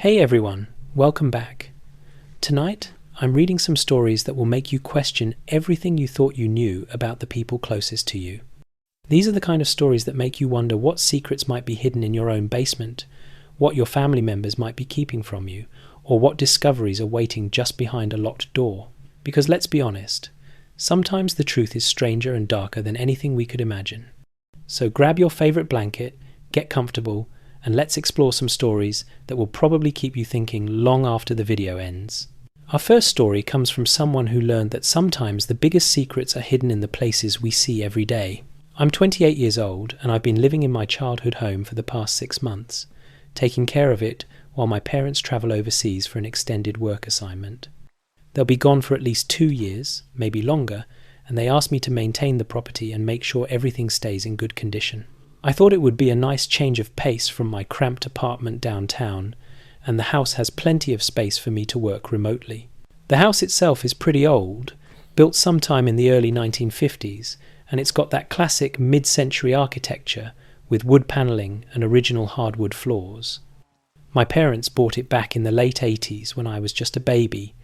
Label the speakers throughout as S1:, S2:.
S1: Hey everyone, welcome back. Tonight, I'm reading some stories that will make you question everything you thought you knew about the people closest to you. These are the kind of stories that make you wonder what secrets might be hidden in your own basement, what your family members might be keeping from you, or what discoveries are waiting just behind a locked door. Because let's be honest, sometimes the truth is stranger and darker than anything we could imagine. So grab your favourite blanket, get comfortable, and let's explore some stories that will probably keep you thinking long after the video ends. Our first story comes from someone who learned that sometimes the biggest secrets are hidden in the places we see every day. I'm 28 years old and I've been living in my childhood home for the past 6 months, taking care of it while my parents travel overseas for an extended work assignment. They'll be gone for at least 2 years, maybe longer, and they asked me to maintain the property and make sure everything stays in good condition. I thought it would be a nice change of pace from my cramped apartment downtown, and the house has plenty of space for me to work remotely. The house itself is pretty old, built sometime in the early 1950s, and it's got that classic mid-century architecture with wood panelling and original hardwood floors. My parents bought it back in the late 80s when I was just a baby,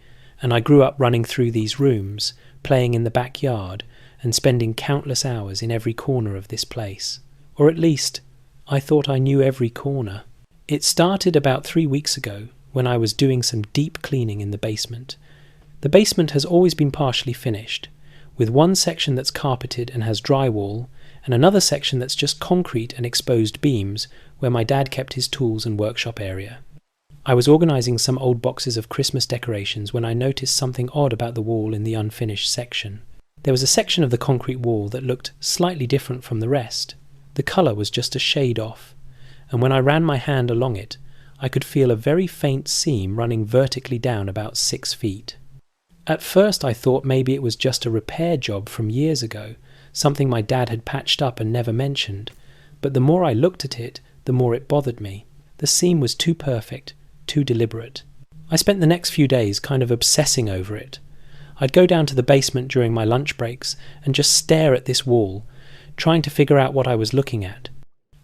S1: and I grew up running through these rooms, playing in the backyard, and spending countless hours in every corner of this place. Or at least, I thought I knew every corner. It started about 3 weeks ago when I was doing some deep cleaning in the basement. The basement has always been partially finished, with one section that's carpeted and has drywall, and another section that's just concrete and exposed beams where my dad kept his tools and workshop area. I was organising some old boxes of Christmas decorations when I noticed something odd about the wall in the unfinished section. There was a section of the concrete wall that looked slightly different from the rest. The colour was just a shade off, and when I ran my hand along it, I could feel a very faint seam running vertically down about 6 feet. At first I thought maybe it was just a repair job from years ago, something my dad had patched up and never mentioned, but the more I looked at it, the more it bothered me. The seam was too perfect, too deliberate. I spent the next few days kind of obsessing over it. I'd go down to the basement during my lunch breaks and just stare at this wall, trying to figure out what I was looking at.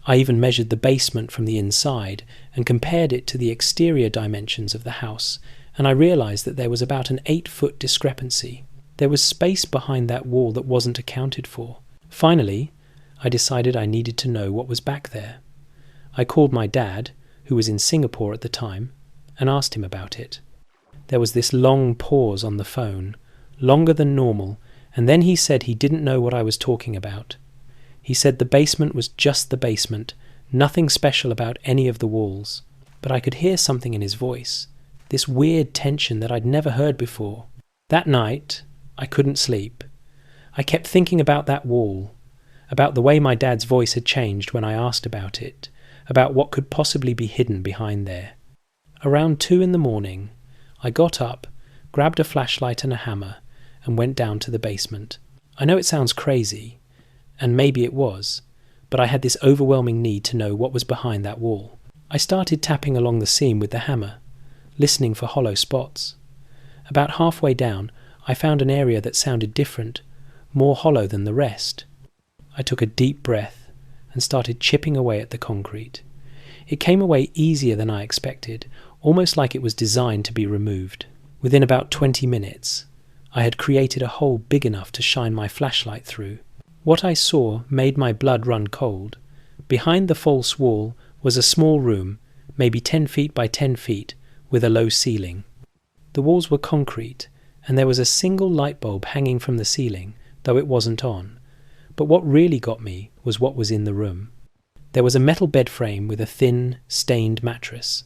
S1: I even measured the basement from the inside and compared it to the exterior dimensions of the house, and I realised that there was about an 8-foot discrepancy. There was space behind that wall that wasn't accounted for. Finally, I decided I needed to know what was back there. I called my dad, who was in Singapore at the time, and asked him about it. There was this long pause on the phone, longer than normal, and then he said he didn't know what I was talking about. He said the basement was just the basement, nothing special about any of the walls. But I could hear something in his voice, this weird tension that I'd never heard before. That night, I couldn't sleep. I kept thinking about that wall, about the way my dad's voice had changed when I asked about it, about what could possibly be hidden behind there. Around 2 a.m, I got up, grabbed a flashlight and a hammer, and went down to the basement. I know it sounds crazy, and maybe it was, but I had this overwhelming need to know what was behind that wall. I started tapping along the seam with the hammer, listening for hollow spots. About halfway down, I found an area that sounded different, more hollow than the rest. I took a deep breath and started chipping away at the concrete. It came away easier than I expected, almost like it was designed to be removed. Within about 20 minutes, I had created a hole big enough to shine my flashlight through. What I saw made my blood run cold. Behind the false wall was a small room, maybe 10 feet by 10 feet, with a low ceiling. The walls were concrete, and there was a single light bulb hanging from the ceiling, though it wasn't on. But what really got me was what was in the room. There was a metal bed frame with a thin, stained mattress.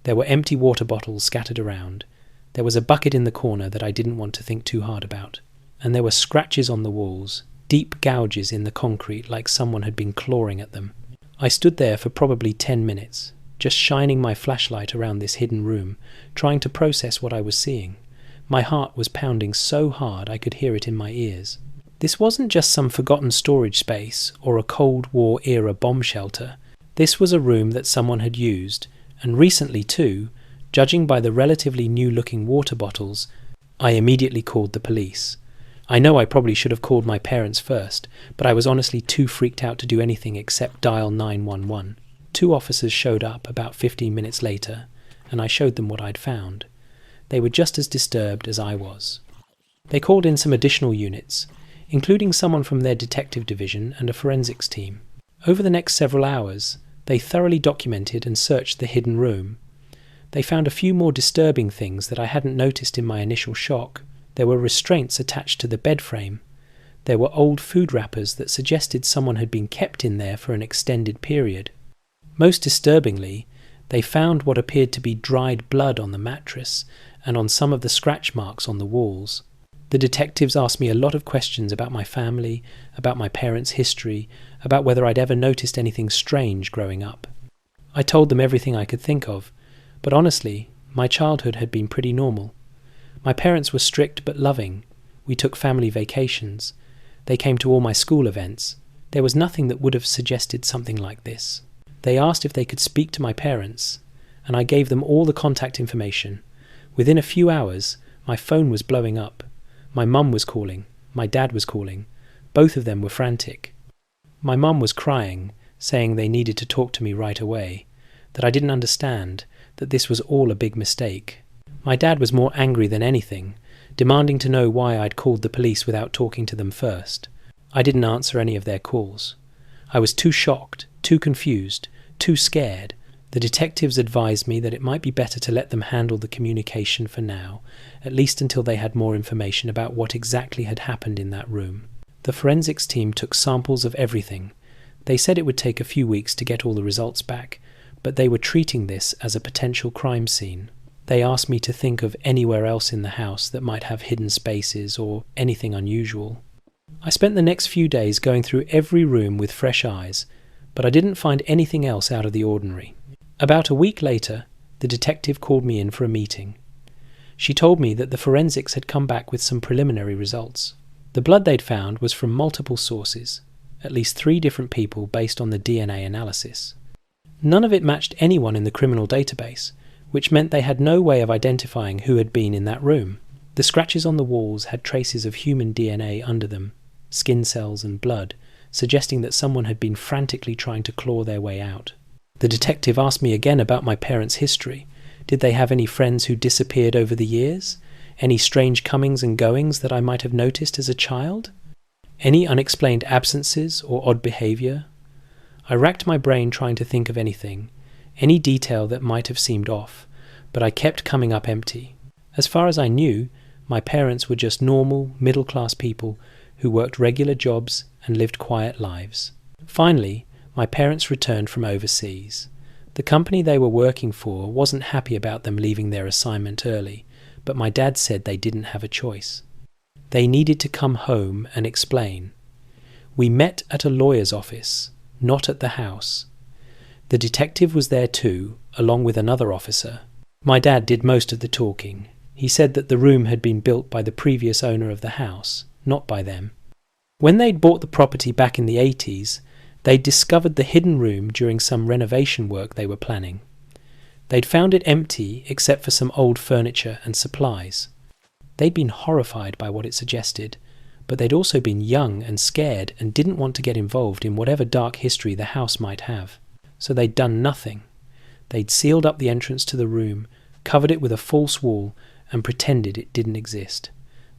S1: There were empty water bottles scattered around. There was a bucket in the corner that I didn't want to think too hard about. And there were scratches on the walls, deep gouges in the concrete like someone had been clawing at them. I stood there for probably 10 minutes, just shining my flashlight around this hidden room, trying to process what I was seeing. My heart was pounding so hard I could hear it in my ears. This wasn't just some forgotten storage space or a Cold War-era bomb shelter. This was a room that someone had used, and recently too, judging by the relatively new-looking water bottles. I immediately called the police. I know I probably should have called my parents first, but I was honestly too freaked out to do anything except dial 911. 2 officers showed up about 15 minutes later, and I showed them what I'd found. They were just as disturbed as I was. They called in some additional units, including someone from their detective division and a forensics team. Over the next several hours, they thoroughly documented and searched the hidden room. They found a few more disturbing things that I hadn't noticed in my initial shock. There were restraints attached to the bed frame. There were old food wrappers that suggested someone had been kept in there for an extended period. Most disturbingly, they found what appeared to be dried blood on the mattress and on some of the scratch marks on the walls. The detectives asked me a lot of questions about my family, about my parents' history, about whether I'd ever noticed anything strange growing up. I told them everything I could think of, but honestly, my childhood had been pretty normal. My parents were strict but loving. We took family vacations. They came to all my school events. There was nothing that would have suggested something like this. They asked if they could speak to my parents, and I gave them all the contact information. Within a few hours, my phone was blowing up. My mum was calling. My dad was calling. Both of them were frantic. My mum was crying, saying they needed to talk to me right away, that I didn't understand, that this was all a big mistake. My dad was more angry than anything, demanding to know why I'd called the police without talking to them first. I didn't answer any of their calls. I was too shocked, too confused, too scared. The detectives advised me that it might be better to let them handle the communication for now, at least until they had more information about what exactly had happened in that room. The forensics team took samples of everything. They said it would take a few weeks to get all the results back, but they were treating this as a potential crime scene. They asked me to think of anywhere else in the house that might have hidden spaces or anything unusual. I spent the next few days going through every room with fresh eyes, but I didn't find anything else out of the ordinary. About a week later, the detective called me in for a meeting. She told me that the forensics had come back with some preliminary results. The blood they'd found was from multiple sources, at least 3 different people based on the DNA analysis. None of it matched anyone in the criminal database, which meant they had no way of identifying who had been in that room. The scratches on the walls had traces of human DNA under them, skin cells and blood, suggesting that someone had been frantically trying to claw their way out. The detective asked me again about my parents' history. Did they have any friends who disappeared over the years? Any strange comings and goings that I might have noticed as a child? Any unexplained absences or odd behaviour? I racked my brain trying to think of anything, any detail that might have seemed off, but I kept coming up empty. As far as I knew, my parents were just normal, middle-class people who worked regular jobs and lived quiet lives. Finally, my parents returned from overseas. The company they were working for wasn't happy about them leaving their assignment early, but my dad said they didn't have a choice. They needed to come home and explain. We met at a lawyer's office, not at the house. The detective was there too, along with another officer. My dad did most of the talking. He said that the room had been built by the previous owner of the house, not by them. When they'd bought the property back in the 80s, they'd discovered the hidden room during some renovation work they were planning. They'd found it empty except for some old furniture and supplies. They'd been horrified by what it suggested, but they'd also been young and scared and didn't want to get involved in whatever dark history the house might have. So they'd done nothing. They'd sealed up the entrance to the room, covered it with a false wall, and pretended it didn't exist.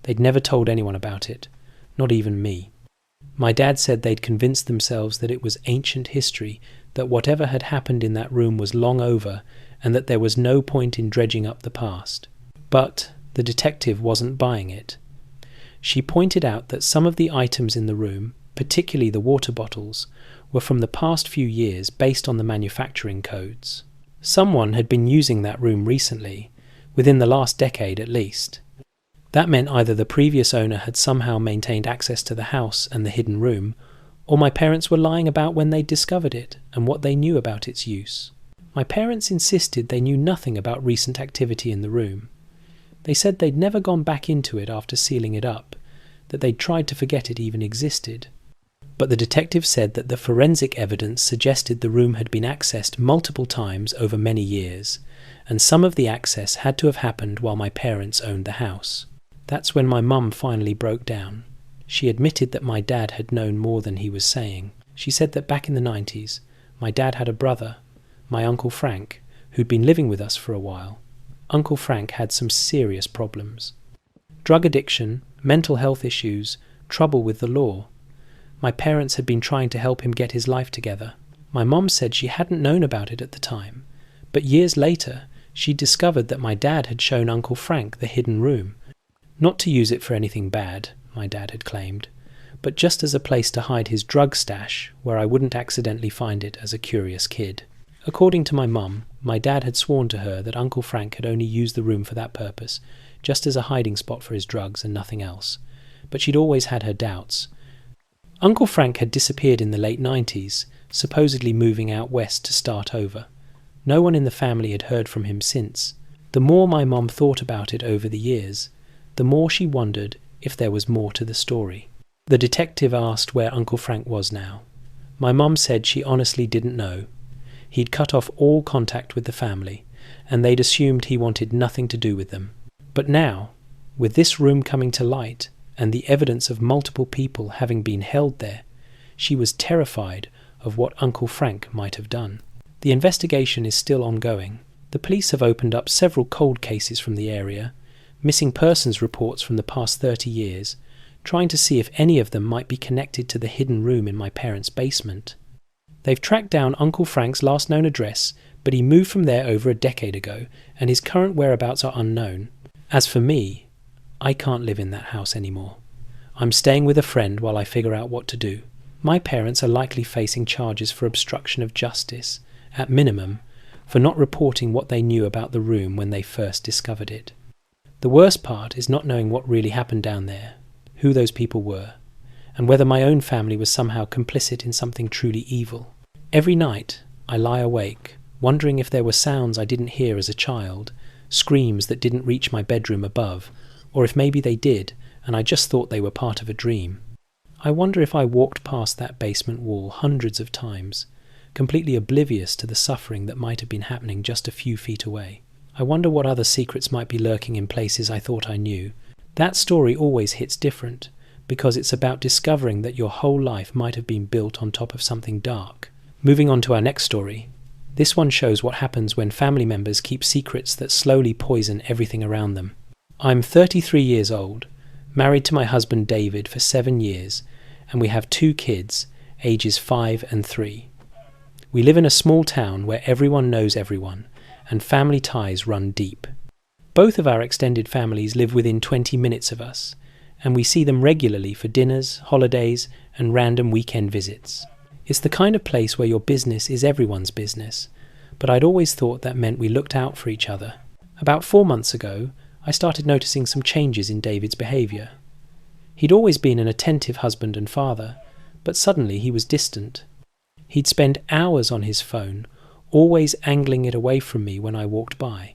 S1: They'd never told anyone about it, not even me. My dad said they'd convinced themselves that it was ancient history, that whatever had happened in that room was long over, and that there was no point in dredging up the past. But the detective wasn't buying it. She pointed out that some of the items in the room, particularly the water bottles, were from the past few years based on the manufacturing codes. Someone had been using that room recently, within the last decade at least. That meant either the previous owner had somehow maintained access to the house and the hidden room, or my parents were lying about when they discovered it and what they knew about its use. My parents insisted they knew nothing about recent activity in the room. They said they'd never gone back into it after sealing it up, that they'd tried to forget it even existed. But the detective said that the forensic evidence suggested the room had been accessed multiple times over many years, and some of the access had to have happened while my parents owned the house. That's when my mum finally broke down. She admitted that my dad had known more than he was saying. She said that back in the 90s, my dad had a brother, my Uncle Frank, who'd been living with us for a while. Uncle Frank had some serious problems. Drug addiction, mental health issues, trouble with the law. My parents had been trying to help him get his life together. My mom said she hadn't known about it at the time, but years later she discovered that my dad had shown Uncle Frank the hidden room. Not to use it for anything bad, my dad had claimed, but just as a place to hide his drug stash where I wouldn't accidentally find it as a curious kid. According to my mum, my dad had sworn to her that Uncle Frank had only used the room for that purpose, just as a hiding spot for his drugs and nothing else. But she'd always had her doubts. Uncle Frank had disappeared in the late 90s, supposedly moving out west to start over. No one in the family had heard from him since. The more my mum thought about it over the years, the more she wondered if there was more to the story. The detective asked where Uncle Frank was now. My mum said she honestly didn't know. He'd cut off all contact with the family, and they'd assumed he wanted nothing to do with them. But now, with this room coming to light, and the evidence of multiple people having been held there, she was terrified of what Uncle Frank might have done. The investigation is still ongoing. The police have opened up several cold cases from the area, missing persons reports from the past 30 years, trying to see if any of them might be connected to the hidden room in my parents' basement. They've tracked down Uncle Frank's last known address, but he moved from there over a decade ago, and his current whereabouts are unknown. As for me, I can't live in that house anymore. I'm staying with a friend while I figure out what to do. My parents are likely facing charges for obstruction of justice, at minimum, for not reporting what they knew about the room when they first discovered it. The worst part is not knowing what really happened down there, who those people were, and whether my own family was somehow complicit in something truly evil. Every night I lie awake, wondering if there were sounds I didn't hear as a child, screams that didn't reach my bedroom above, or if maybe they did, and I just thought they were part of a dream. I wonder if I walked past that basement wall hundreds of times, completely oblivious to the suffering that might have been happening just a few feet away. I wonder what other secrets might be lurking in places I thought I knew. That story always hits different, because it's about discovering that your whole life might have been built on top of something dark. Moving on to our next story. This one shows what happens when family members keep secrets that slowly poison everything around them. I'm 33 years old, married to my husband David for 7 years, and we have 2 kids, ages 5 and 3. We live in a small town where everyone knows everyone, and family ties run deep. Both of our extended families live within 20 minutes of us, and we see them regularly for dinners, holidays, and random weekend visits. It's the kind of place where your business is everyone's business, but I'd always thought that meant we looked out for each other. About 4 months ago, I started noticing some changes in David's behaviour. He'd always been an attentive husband and father, but suddenly he was distant. He'd spend hours on his phone, always angling it away from me when I walked by.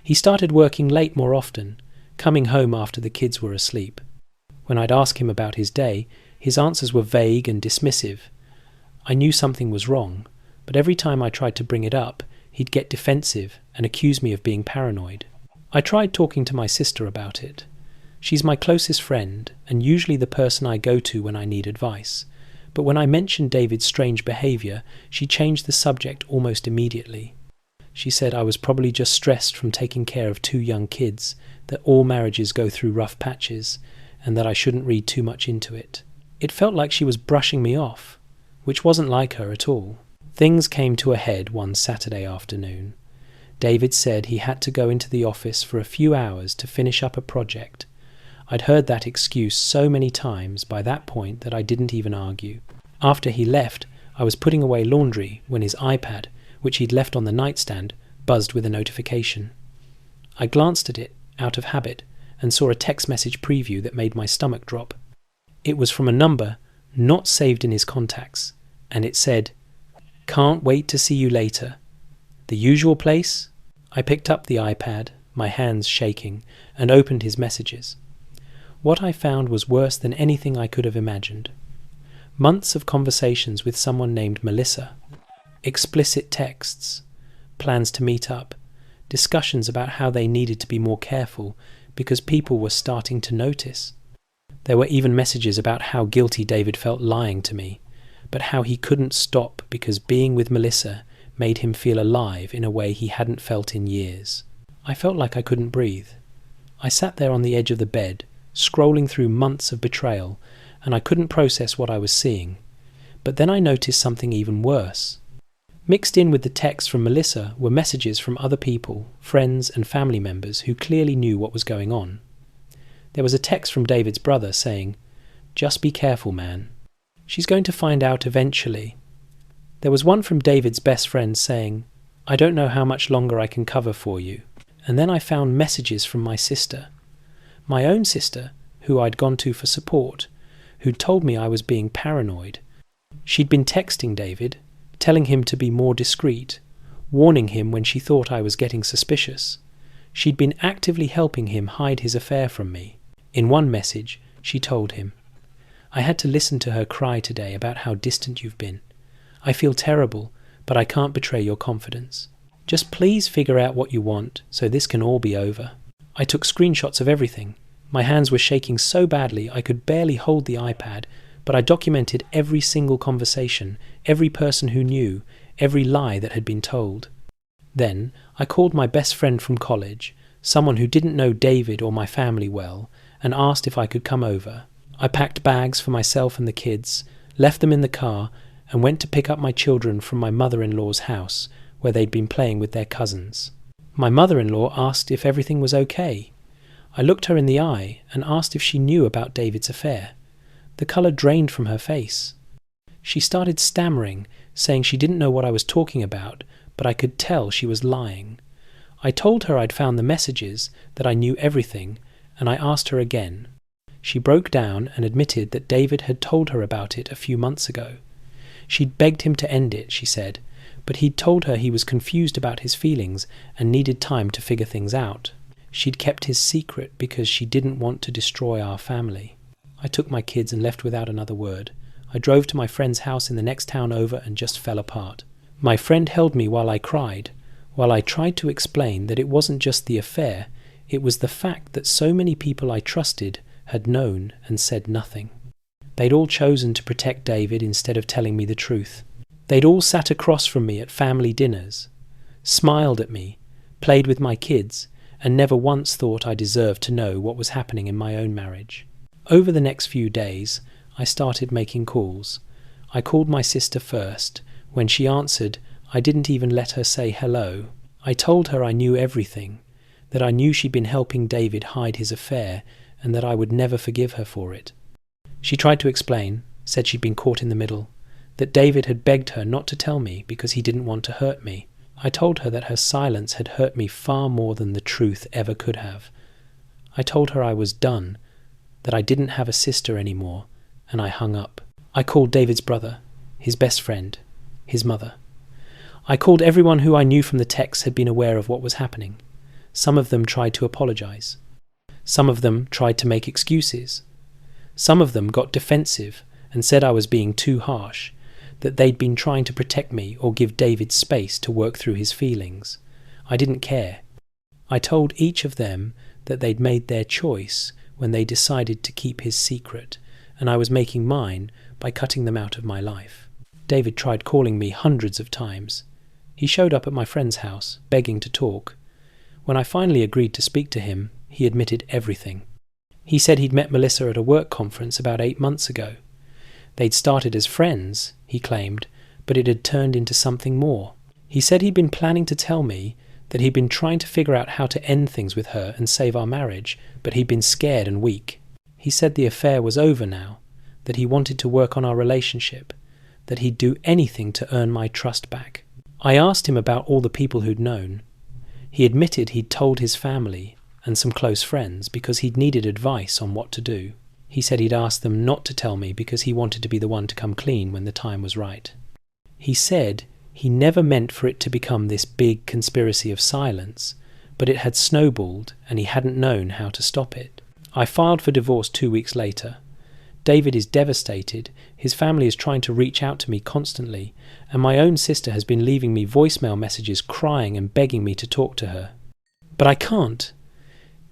S1: He started working late more often, coming home after the kids were asleep. When I'd ask him about his day, his answers were vague and dismissive. I knew something was wrong, but every time I tried to bring it up, he'd get defensive and accuse me of being paranoid. I tried talking to my sister about it. She's my closest friend and usually the person I go to when I need advice. But when I mentioned David's strange behaviour, she changed the subject almost immediately. She said I was probably just stressed from taking care of 2 young kids, that all marriages go through rough patches, and that I shouldn't read too much into it. It felt like she was brushing me off, which wasn't like her at all. Things came to a head one Saturday afternoon. David said he had to go into the office for a few hours to finish up a project. I'd heard that excuse so many times by that point that I didn't even argue. After he left, I was putting away laundry when his iPad, which he'd left on the nightstand, buzzed with a notification. I glanced at it, out of habit, and saw a text message preview that made my stomach drop. It was from a number not saved in his contacts, and it said, "Can't wait to see you later. The usual place?" I picked up the iPad, my hands shaking, and opened his messages. What I found was worse than anything I could have imagined. Months of conversations with someone named Melissa, explicit texts, plans to meet up, discussions about how they needed to be more careful because people were starting to notice. There were even messages about how guilty David felt lying to me, but how he couldn't stop because being with Melissa made him feel alive in a way he hadn't felt in years. I felt like I couldn't breathe. I sat there on the edge of the bed, scrolling through months of betrayal, and I couldn't process what I was seeing. But then I noticed something even worse. Mixed in with the text from Melissa were messages from other people, friends and family members who clearly knew what was going on. There was a text from David's brother saying, "Just be careful, man. She's going to find out eventually." There was one from David's best friend saying, "I don't know how much longer I can cover for you." And then I found messages from my sister. My own sister, who I'd gone to for support, who'd told me I was being paranoid. She'd been texting David, telling him to be more discreet, warning him when she thought I was getting suspicious. She'd been actively helping him hide his affair from me. In one message, she told him, "I had to listen to her cry today about how distant you've been. I feel terrible, but I can't betray your confidence. Just please figure out what you want so this can all be over." I took screenshots of everything. My hands were shaking so badly I could barely hold the iPad, but I documented every single conversation, every person who knew, every lie that had been told. Then I called my best friend from college, someone who didn't know David or my family well, and asked if I could come over. I packed bags for myself and the kids, left them in the car, and went to pick up my children from my mother-in-law's house, where they'd been playing with their cousins. My mother-in-law asked if everything was okay. I looked her in the eye and asked if she knew about David's affair. The colour drained from her face. She started stammering, saying she didn't know what I was talking about, but I could tell she was lying. I told her I'd found the messages, that I knew everything, and I asked her again. She broke down and admitted that David had told her about it a few months ago. She'd begged him to end it, she said, but he'd told her he was confused about his feelings and needed time to figure things out. She'd kept his secret because she didn't want to destroy our family. I took my kids and left without another word. I drove to my friend's house in the next town over and just fell apart. My friend held me while I cried, while I tried to explain that it wasn't just the affair, it was the fact that so many people I trusted had known and said nothing. They'd all chosen to protect David instead of telling me the truth. They'd all sat across from me at family dinners, smiled at me, played with my kids, and never once thought I deserved to know what was happening in my own marriage. Over the next few days, I started making calls. I called my sister first. When she answered, I didn't even let her say hello. I told her I knew everything, that I knew she'd been helping David hide his affair, and that I would never forgive her for it. She tried to explain, said she'd been caught in the middle, that David had begged her not to tell me because he didn't want to hurt me. I told her that her silence had hurt me far more than the truth ever could have. I told her I was done, that I didn't have a sister anymore, and I hung up. I called David's brother, his best friend, his mother. I called everyone who I knew from the texts had been aware of what was happening. Some of them tried to apologize. Some of them tried to make excuses. Some of them got defensive and said I was being too harsh, that they'd been trying to protect me or give David space to work through his feelings. I didn't care. I told each of them that they'd made their choice when they decided to keep his secret, and I was making mine by cutting them out of my life. David tried calling me hundreds of times. He showed up at my friend's house, begging to talk. When I finally agreed to speak to him, he admitted everything. He said he'd met Melissa at a work conference about 8 months ago. They'd started as friends, he claimed, but it had turned into something more. He said he'd been planning to tell me that he'd been trying to figure out how to end things with her and save our marriage, but he'd been scared and weak. He said the affair was over now, that he wanted to work on our relationship, that he'd do anything to earn my trust back. I asked him about all the people who'd known. He admitted he'd told his family and some close friends because he'd needed advice on what to do. He said he'd asked them not to tell me because he wanted to be the one to come clean when the time was right. He said he never meant for it to become this big conspiracy of silence, but it had snowballed and he hadn't known how to stop it. I filed for divorce 2 weeks later. David is devastated, his family is trying to reach out to me constantly, and my own sister has been leaving me voicemail messages crying and begging me to talk to her. But I can't.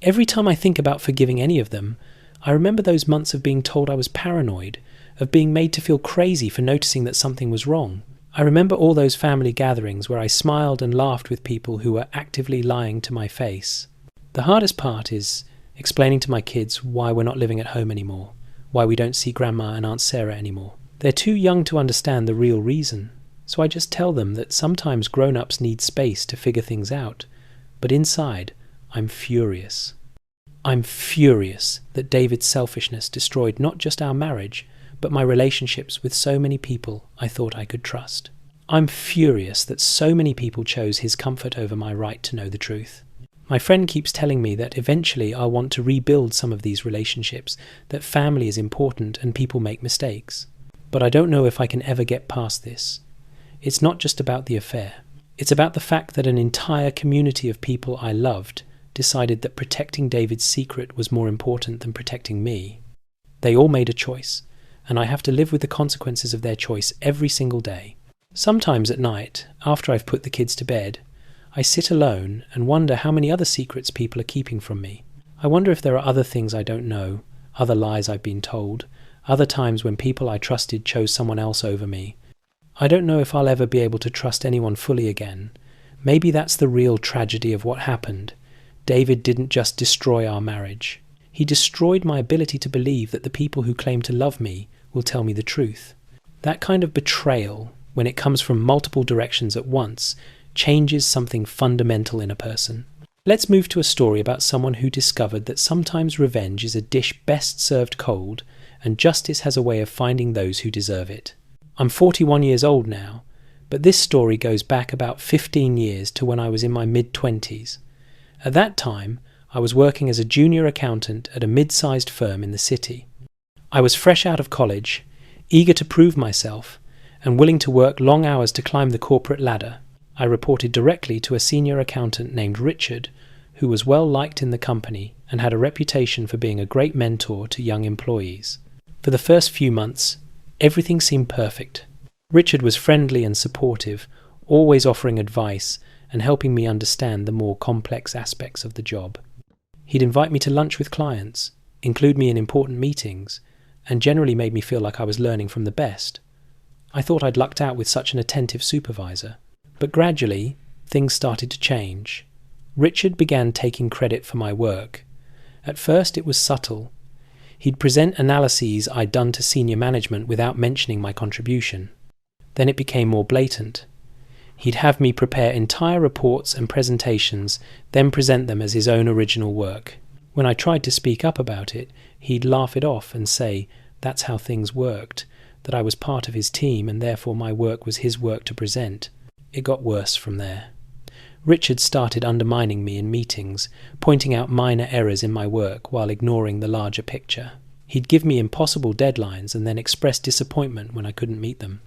S1: Every time I think about forgiving any of them, I remember those months of being told I was paranoid, of being made to feel crazy for noticing that something was wrong. I remember all those family gatherings where I smiled and laughed with people who were actively lying to my face. The hardest part is explaining to my kids why we're not living at home anymore, why we don't see Grandma and Aunt Sarah anymore. They're too young to understand the real reason, so I just tell them that sometimes grown-ups need space to figure things out, but inside, I'm furious. I'm furious that David's selfishness destroyed not just our marriage, but my relationships with so many people I thought I could trust. I'm furious that so many people chose his comfort over my right to know the truth. My friend keeps telling me that eventually I'll want to rebuild some of these relationships, that family is important and people make mistakes. But I don't know if I can ever get past this. It's not just about the affair. It's about the fact that an entire community of people I loved decided that protecting David's secret was more important than protecting me. They all made a choice, and I have to live with the consequences of their choice every single day. Sometimes at night, after I've put the kids to bed, I sit alone and wonder how many other secrets people are keeping from me. I wonder if there are other things I don't know, other lies I've been told, other times when people I trusted chose someone else over me. I don't know if I'll ever be able to trust anyone fully again. Maybe that's the real tragedy of what happened. David didn't just destroy our marriage. He destroyed my ability to believe that the people who claim to love me will tell me the truth. That kind of betrayal, when it comes from multiple directions at once, changes something fundamental in a person. Let's move to a story about someone who discovered that sometimes revenge is a dish best served cold, and justice has a way of finding those who deserve it. I'm 41 years old now, but this story goes back about 15 years to when I was in my mid-20s. At that time, I was working as a junior accountant at a mid-sized firm in the city. I was fresh out of college, eager to prove myself, and willing to work long hours to climb the corporate ladder. I reported directly to a senior accountant named Richard, who was well liked in the company and had a reputation for being a great mentor to young employees. For the first few months, everything seemed perfect. Richard was friendly and supportive, always offering advice and helping me understand the more complex aspects of the job. He'd invite me to lunch with clients, include me in important meetings, and generally made me feel like I was learning from the best. I thought I'd lucked out with such an attentive supervisor. But gradually, things started to change. Richard began taking credit for my work. At first it was subtle. He'd present analyses I'd done to senior management without mentioning my contribution. Then it became more blatant. He'd have me prepare entire reports and presentations, then present them as his own original work. When I tried to speak up about it, he'd laugh it off and say that's how things worked, that I was part of his team and therefore my work was his work to present. It got worse from there. Richard started undermining me in meetings, pointing out minor errors in my work while ignoring the larger picture. He'd give me impossible deadlines and then express disappointment when I couldn't meet them.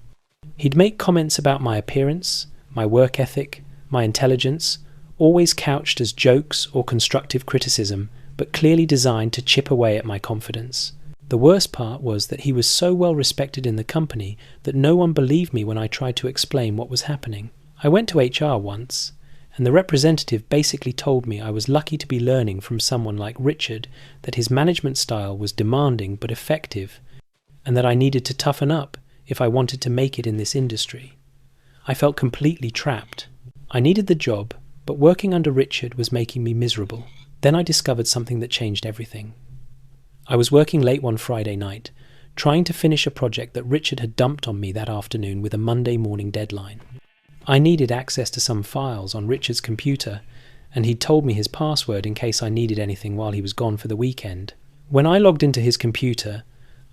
S1: He'd make comments about my appearance, my work ethic, my intelligence, always couched as jokes or constructive criticism, but clearly designed to chip away at my confidence. The worst part was that he was so well respected in the company that no one believed me when I tried to explain what was happening. I went to HR once, and the representative basically told me I was lucky to be learning from someone like Richard, that his management style was demanding but effective, and that I needed to toughen up if I wanted to make it in this industry. I felt completely trapped. I needed the job, but working under Richard was making me miserable. Then I discovered something that changed everything. I was working late one Friday night, trying to finish a project that Richard had dumped on me that afternoon with a Monday morning deadline. I needed access to some files on Richard's computer, and he'd told me his password in case I needed anything while he was gone for the weekend. When I logged into his computer,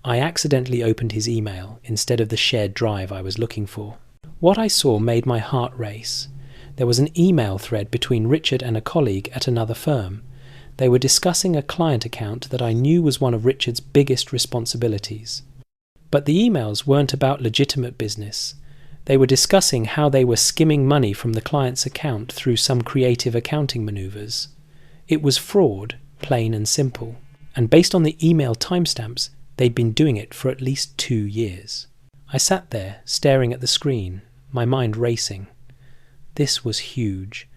S1: I accidentally opened his email instead of the shared drive I was looking for. What I saw made my heart race. There was an email thread between Richard and a colleague at another firm. They were discussing a client account that I knew was one of Richard's biggest responsibilities. But the emails weren't about legitimate business. They were discussing how they were skimming money from the client's account through some creative accounting maneuvers. It was fraud, plain and simple. And based on the email timestamps, they'd been doing it for at least 2 years. I sat there, staring at the screen, my mind racing. This was huge.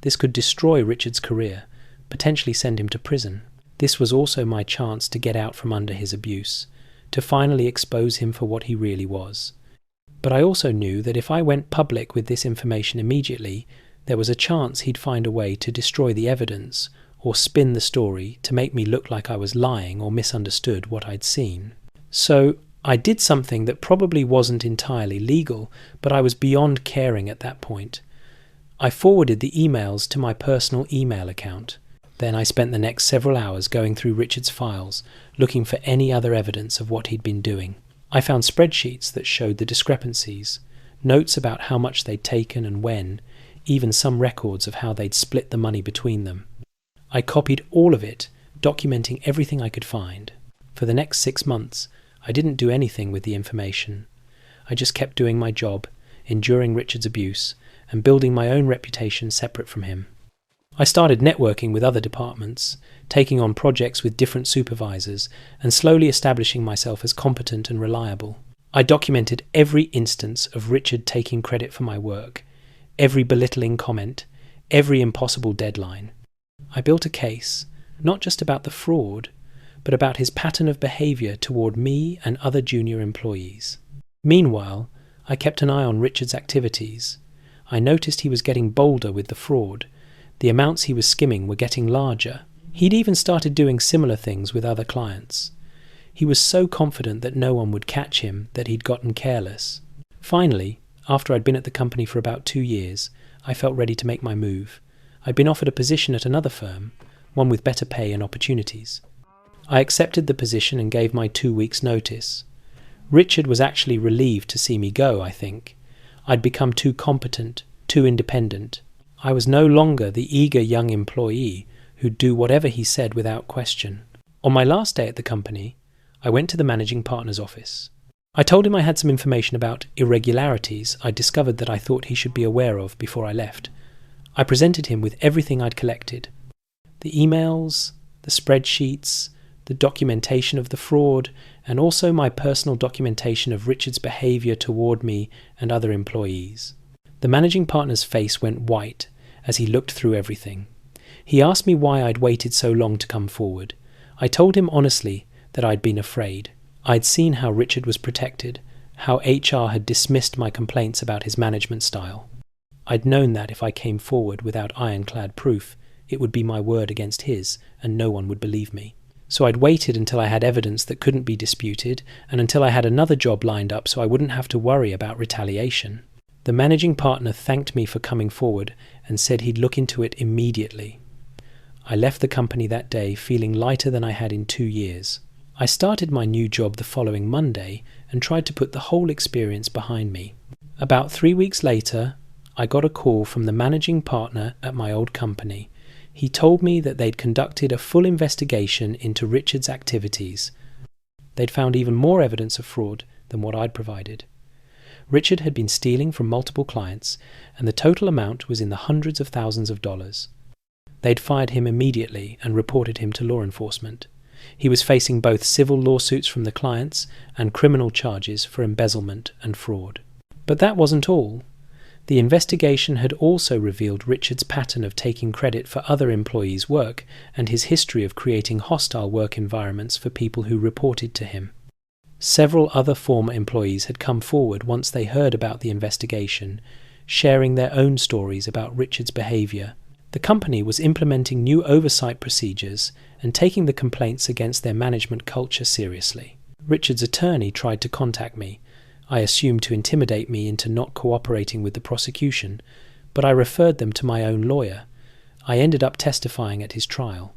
S1: This could destroy Richard's career, potentially send him to prison. This was also my chance to get out from under his abuse, to finally expose him for what he really was. But I also knew that if I went public with this information immediately, there was a chance he'd find a way to destroy the evidence or spin the story to make me look like I was lying or misunderstood what I'd seen. So I did something that probably wasn't entirely legal, but I was beyond caring at that point. I forwarded the emails to my personal email account. Then I spent the next several hours going through Richard's files, looking for any other evidence of what he'd been doing. I found spreadsheets that showed the discrepancies, notes about how much they'd taken and when, even some records of how they'd split the money between them. I copied all of it, documenting everything I could find. For the next 6 months, I didn't do anything with the information. I just kept doing my job, enduring Richard's abuse, and building my own reputation separate from him. I started networking with other departments, taking on projects with different supervisors, and slowly establishing myself as competent and reliable. I documented every instance of Richard taking credit for my work, every belittling comment, every impossible deadline. I built a case, not just about the fraud, but about his pattern of behaviour toward me and other junior employees. Meanwhile, I kept an eye on Richard's activities. I noticed he was getting bolder with the fraud. The amounts he was skimming were getting larger. He'd even started doing similar things with other clients. He was so confident that no one would catch him that he'd gotten careless. Finally, after I'd been at the company for about 2 years, I felt ready to make my move. I'd been offered a position at another firm, one with better pay and opportunities. I accepted the position and gave my 2 weeks' notice. Richard was actually relieved to see me go, I think. I'd become too competent, too independent. I was no longer the eager young employee who'd do whatever he said without question. On my last day at the company, I went to the managing partner's office. I told him I had some information about irregularities I'd discovered that I thought he should be aware of before I left. I presented him with everything I'd collected. The emails, the spreadsheets, the documentation of the fraud, and also my personal documentation of Richard's behaviour toward me and other employees. The managing partner's face went white as he looked through everything. He asked me why I'd waited so long to come forward. I told him honestly that I'd been afraid. I'd seen how Richard was protected, how HR had dismissed my complaints about his management style. I'd known that if I came forward without ironclad proof, it would be my word against his, and no one would believe me. So I'd waited until I had evidence that couldn't be disputed, and until I had another job lined up so I wouldn't have to worry about retaliation. The managing partner thanked me for coming forward and said he'd look into it immediately. I left the company that day feeling lighter than I had in 2 years. I started my new job the following Monday and tried to put the whole experience behind me. About 3 weeks later, I got a call from the managing partner at my old company. He told me that they'd conducted a full investigation into Richard's activities. They'd found even more evidence of fraud than what I'd provided. Richard had been stealing from multiple clients, and the total amount was in the hundreds of thousands of dollars. They'd fired him immediately and reported him to law enforcement. He was facing both civil lawsuits from the clients and criminal charges for embezzlement and fraud. But that wasn't all. The investigation had also revealed Richard's pattern of taking credit for other employees' work and his history of creating hostile work environments for people who reported to him. Several other former employees had come forward once they heard about the investigation, sharing their own stories about Richard's behaviour. The company was implementing new oversight procedures and taking the complaints against their management culture seriously. Richard's attorney tried to contact me, I assumed to intimidate me into not cooperating with the prosecution, but I referred them to my own lawyer. I ended up testifying at his trial.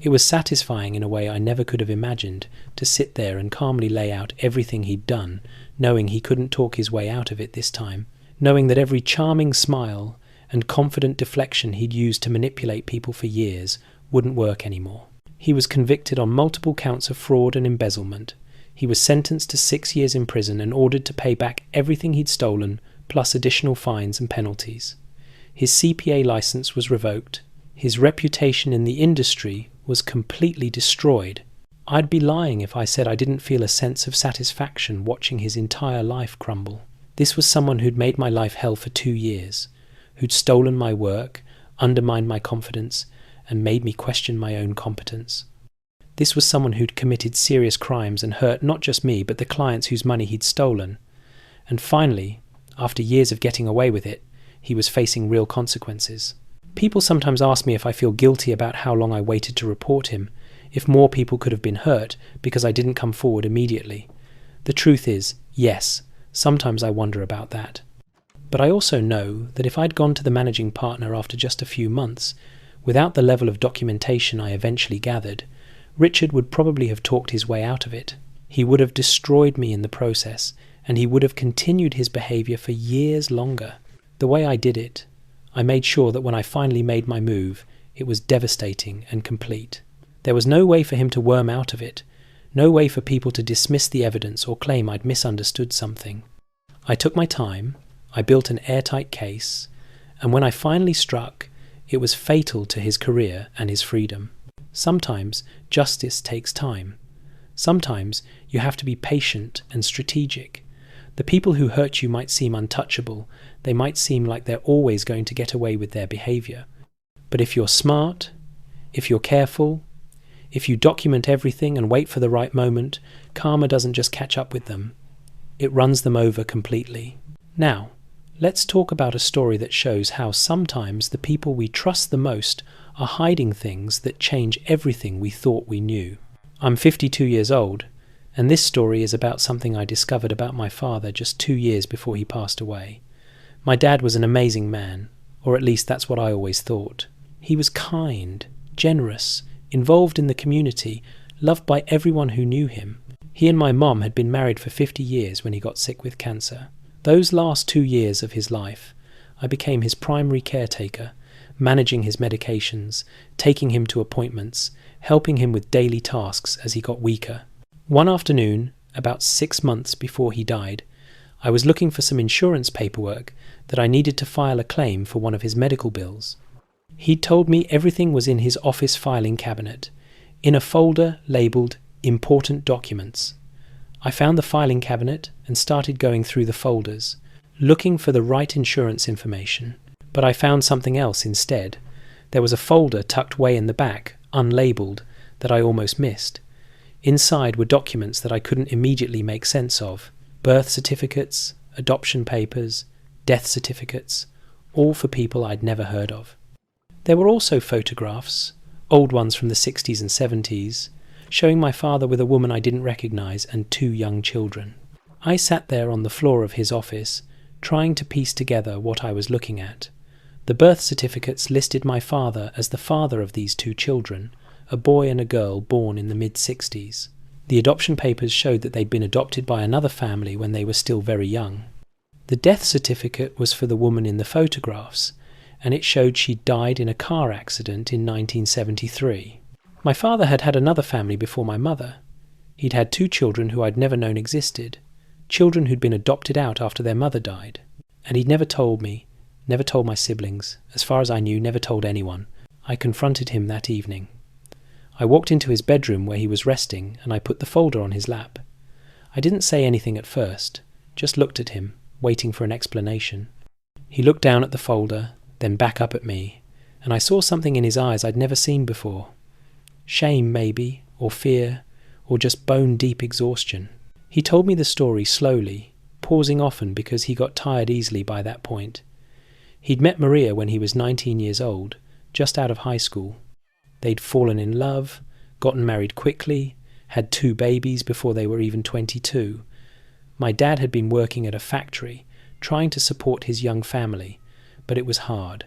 S1: It was satisfying in a way I never could have imagined, to sit there and calmly lay out everything he'd done, knowing he couldn't talk his way out of it this time, knowing that every charming smile and confident deflection he'd used to manipulate people for years wouldn't work anymore. He was convicted on multiple counts of fraud and embezzlement. He was sentenced to 6 years in prison and ordered to pay back everything he'd stolen, plus additional fines and penalties. His CPA license was revoked. His reputation in the industry was completely destroyed. I'd be lying if I said I didn't feel a sense of satisfaction watching his entire life crumble. This was someone who'd made my life hell for 2 years, who'd stolen my work, undermined my confidence, and made me question my own competence. This was someone who'd committed serious crimes and hurt not just me, but the clients whose money he'd stolen. And finally, after years of getting away with it, he was facing real consequences. People sometimes ask me if I feel guilty about how long I waited to report him, if more people could have been hurt because I didn't come forward immediately. The truth is, yes, sometimes I wonder about that. But I also know that if I'd gone to the managing partner after just a few months, without the level of documentation I eventually gathered, Richard would probably have talked his way out of it. He would have destroyed me in the process, and he would have continued his behaviour for years longer. The way I did it, I made sure that when I finally made my move, it was devastating and complete. There was no way for him to worm out of it, no way for people to dismiss the evidence or claim I'd misunderstood something. I took my time, I built an airtight case, and when I finally struck, it was fatal to his career and his freedom. Sometimes justice takes time. Sometimes you have to be patient and strategic. The people who hurt you might seem untouchable. They might seem like they're always going to get away with their behaviour. But if you're smart, if you're careful, if you document everything and wait for the right moment, karma doesn't just catch up with them. It runs them over completely. Now, let's talk about a story that shows how sometimes the people we trust the most are hiding things that change everything we thought we knew. I'm 52 years old, and this story is about something I discovered about my father just 2 years before he passed away. My dad was an amazing man, or at least that's what I always thought. He was kind, generous, involved in the community, loved by everyone who knew him. He and my mom had been married for 50 years when he got sick with cancer. Those last 2 years of his life, I became his primary caretaker, managing his medications, taking him to appointments, helping him with daily tasks as he got weaker. One afternoon, about 6 months before he died, I was looking for some insurance paperwork that I needed to file a claim for one of his medical bills. He'd told me everything was in his office filing cabinet, in a folder labelled Important Documents. I found the filing cabinet and started going through the folders, looking for the right insurance information. But I found something else instead. There was a folder tucked way in the back, unlabelled, that I almost missed. Inside were documents that I couldn't immediately make sense of. Birth certificates, adoption papers, death certificates, all for people I'd never heard of. There were also photographs, old ones from the 60s and 70s, showing my father with a woman I didn't recognise and 2 young children. I sat there on the floor of his office, trying to piece together what I was looking at. The birth certificates listed my father as the father of these 2 children, a boy and a girl born in the mid-60s. The adoption papers showed that they'd been adopted by another family when they were still very young. The death certificate was for the woman in the photographs, and it showed she'd died in a car accident in 1973. My father had had another family before my mother. He'd had 2 children who I'd never known existed, children who'd been adopted out after their mother died. And he'd never told me, never told my siblings, as far as I knew, never told anyone. I confronted him that evening. I walked into his bedroom where he was resting, and I put the folder on his lap. I didn't say anything at first, just looked at him, waiting for an explanation. He looked down at the folder, then back up at me, and I saw something in his eyes I'd never seen before. Shame, maybe, or fear, or just bone-deep exhaustion. He told me the story slowly, pausing often because he got tired easily by that point. He'd met Maria when he was 19 years old, just out of high school. They'd fallen in love, gotten married quickly, had 2 babies before they were even 22. My dad had been working at a factory, trying to support his young family, but it was hard.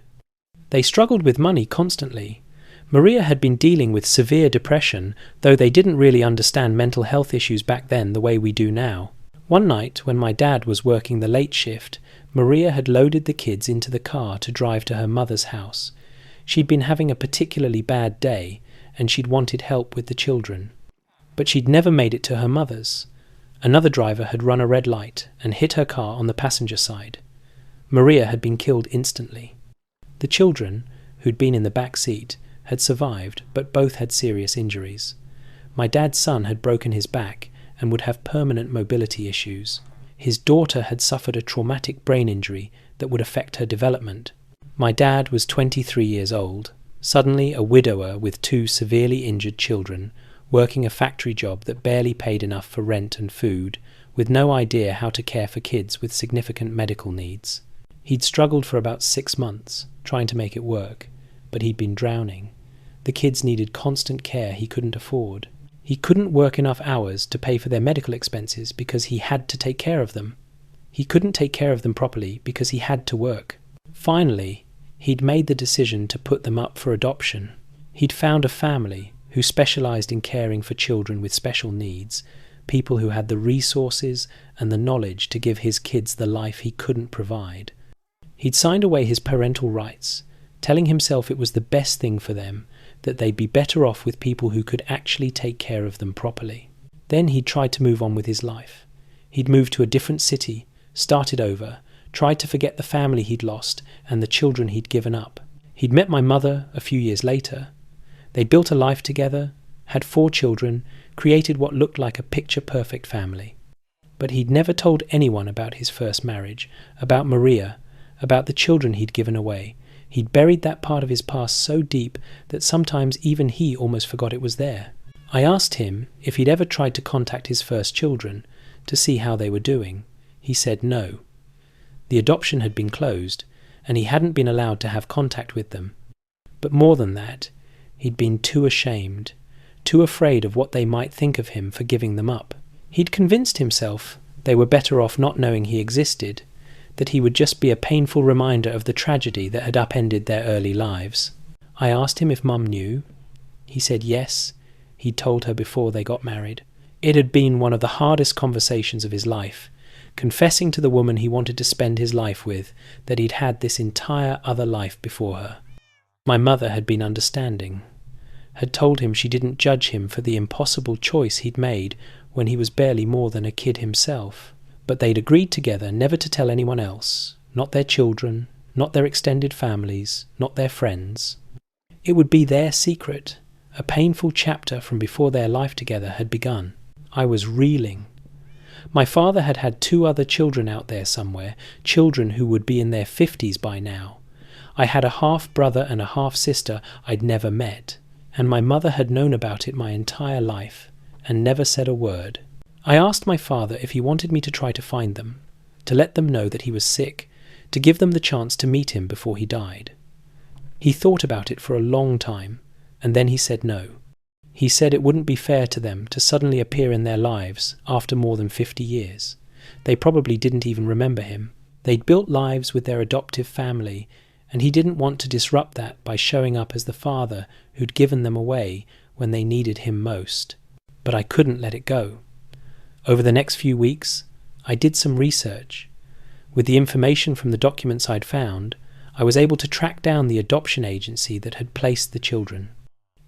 S1: They struggled with money constantly. Maria had been dealing with severe depression, though they didn't really understand mental health issues back then the way we do now. One night, when my dad was working the late shift, Maria had loaded the kids into the car to drive to her mother's house. She'd been having a particularly bad day, and she'd wanted help with the children. But she'd never made it to her mother's. Another driver had run a red light and hit her car on the passenger side. Maria had been killed instantly. The children, who'd been in the back seat, had survived, but both had serious injuries. My dad's son had broken his back and would have permanent mobility issues. His daughter had suffered a traumatic brain injury that would affect her development. My dad was 23 years old, suddenly a widower with 2 severely injured children, working a factory job that barely paid enough for rent and food, with no idea how to care for kids with significant medical needs. He'd struggled for about 6 months, trying to make it work, but he'd been drowning. The kids needed constant care he couldn't afford. He couldn't work enough hours to pay for their medical expenses because he had to take care of them. He couldn't take care of them properly because he had to work. Finally, he'd made the decision to put them up for adoption. He'd found a family who specialized in caring for children with special needs, people who had the resources and the knowledge to give his kids the life he couldn't provide. He'd signed away his parental rights, telling himself it was the best thing for them, that they'd be better off with people who could actually take care of them properly. Then he'd tried to move on with his life. He'd moved to a different city, started over, tried to forget the family he'd lost and the children he'd given up. He'd met my mother a few years later. They'd built a life together, had 4 children, created what looked like a picture-perfect family. But he'd never told anyone about his first marriage, about Maria, about the children he'd given away. He'd buried that part of his past so deep that sometimes even he almost forgot it was there. I asked him if he'd ever tried to contact his first children to see how they were doing. He said no. The adoption had been closed, and he hadn't been allowed to have contact with them. But more than that, he'd been too ashamed, too afraid of what they might think of him for giving them up. He'd convinced himself they were better off not knowing he existed, that he would just be a painful reminder of the tragedy that had upended their early lives. I asked him if Mum knew. He said yes, he'd told her before they got married. It had been one of the hardest conversations of his life, confessing to the woman he wanted to spend his life with that he'd had this entire other life before her. My mother had been understanding, had told him she didn't judge him for the impossible choice he'd made when he was barely more than a kid himself. But they'd agreed together never to tell anyone else, not their children, not their extended families, not their friends. It would be their secret. A painful chapter from before their life together had begun. I was reeling. My father had had 2 other children out there somewhere, children who would be in their 50s by now. I had a half-brother and a half-sister I'd never met, and my mother had known about it my entire life, and never said a word. I asked my father if he wanted me to try to find them, to let them know that he was sick, to give them the chance to meet him before he died. He thought about it for a long time, and then he said no. He said it wouldn't be fair to them to suddenly appear in their lives after more than 50 years. They probably didn't even remember him. They'd built lives with their adoptive family, and he didn't want to disrupt that by showing up as the father who'd given them away when they needed him most. But I couldn't let it go. Over the next few weeks, I did some research. With the information from the documents I'd found, I was able to track down the adoption agency that had placed the children.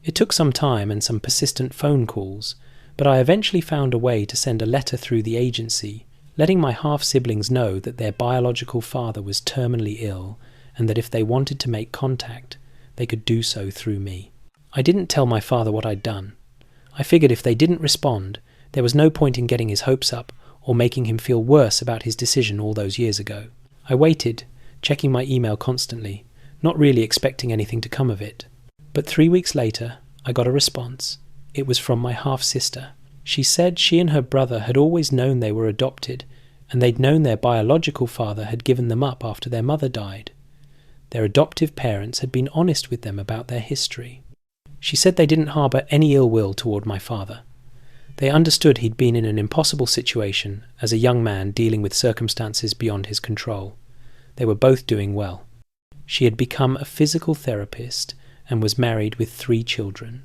S1: It took some time and some persistent phone calls, but I eventually found a way to send a letter through the agency, letting my half-siblings know that their biological father was terminally ill and that if they wanted to make contact, they could do so through me. I didn't tell my father what I'd done. I figured if they didn't respond, there was no point in getting his hopes up or making him feel worse about his decision all those years ago. I waited, checking my email constantly, not really expecting anything to come of it. But 3 weeks later, I got a response. It was from my half-sister. She said she and her brother had always known they were adopted, and they'd known their biological father had given them up after their mother died. Their adoptive parents had been honest with them about their history. She said they didn't harbour any ill will toward my father. They understood he'd been in an impossible situation as a young man dealing with circumstances beyond his control. They were both doing well. She had become a physical therapist and was married with 3 children.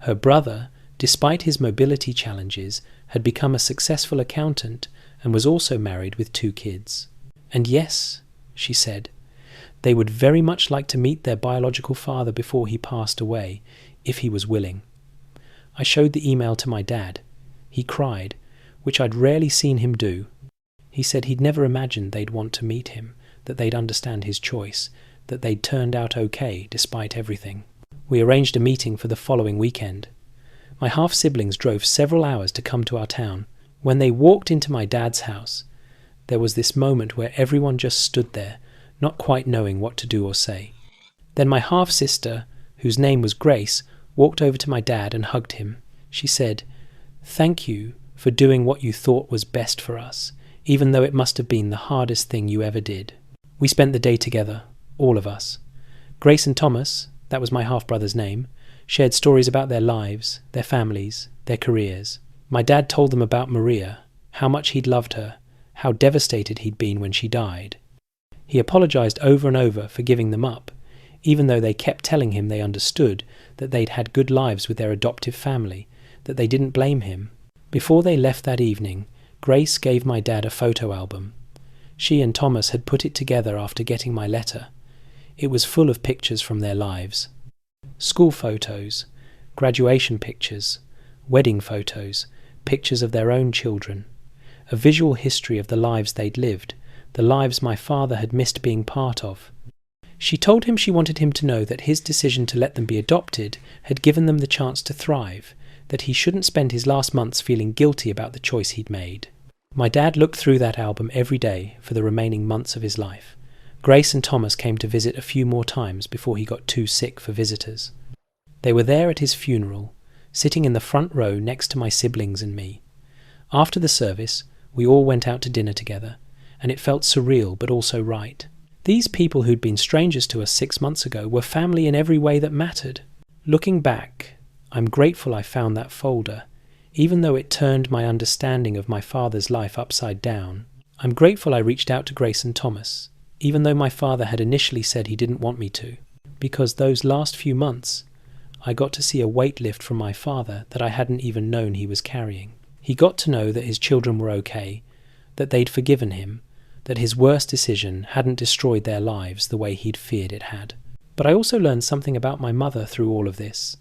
S1: Her brother, despite his mobility challenges, had become a successful accountant and was also married with 2 kids. And yes, she said, they would very much like to meet their biological father before he passed away, if he was willing. I showed the email to my dad. He cried, which I'd rarely seen him do. He said he'd never imagined they'd want to meet him, that they'd understand his choice, that they'd turned out okay despite everything. We arranged a meeting for the following weekend. My half-siblings drove several hours to come to our town. When they walked into my dad's house, there was this moment where everyone just stood there, not quite knowing what to do or say. Then my half-sister, whose name was Grace, walked over to my dad and hugged him. She said, "Thank you for doing what you thought was best for us, even though it must have been the hardest thing you ever did. We spent the day together, all of us. Grace and Thomas, that was my half-brother's name, shared stories about their lives, their families, their careers. My dad told them about Maria, how much he'd loved her, how devastated he'd been when she died. He apologized over and over for giving them up, even though they kept telling him they understood that they'd had good lives with their adoptive family, that they didn't blame him. Before they left that evening, Grace gave my dad a photo album. She and Thomas had put it together after getting my letter. It was full of pictures from their lives. School photos, graduation pictures, wedding photos, pictures of their own children, a visual history of the lives they'd lived, the lives my father had missed being part of. She told him she wanted him to know that his decision to let them be adopted had given them the chance to thrive, that he shouldn't spend his last months feeling guilty about the choice he'd made. My dad looked through that album every day for the remaining months of his life. Grace and Thomas came to visit a few more times before he got too sick for visitors. They were there at his funeral, sitting in the front row next to my siblings and me. After the service, we all went out to dinner together, and it felt surreal but also right. These people who'd been strangers to us 6 months ago were family in every way that mattered. Looking back, I'm grateful I found that folder, even though it turned my understanding of my father's life upside down. I'm grateful I reached out to Grace and Thomas, even though my father had initially said he didn't want me to, because those last few months, I got to see a weight lift from my father that I hadn't even known he was carrying. He got to know that his children were okay, that they'd forgiven him, that his worst decision hadn't destroyed their lives the way he'd feared it had. But I also learned something about my mother through all of this.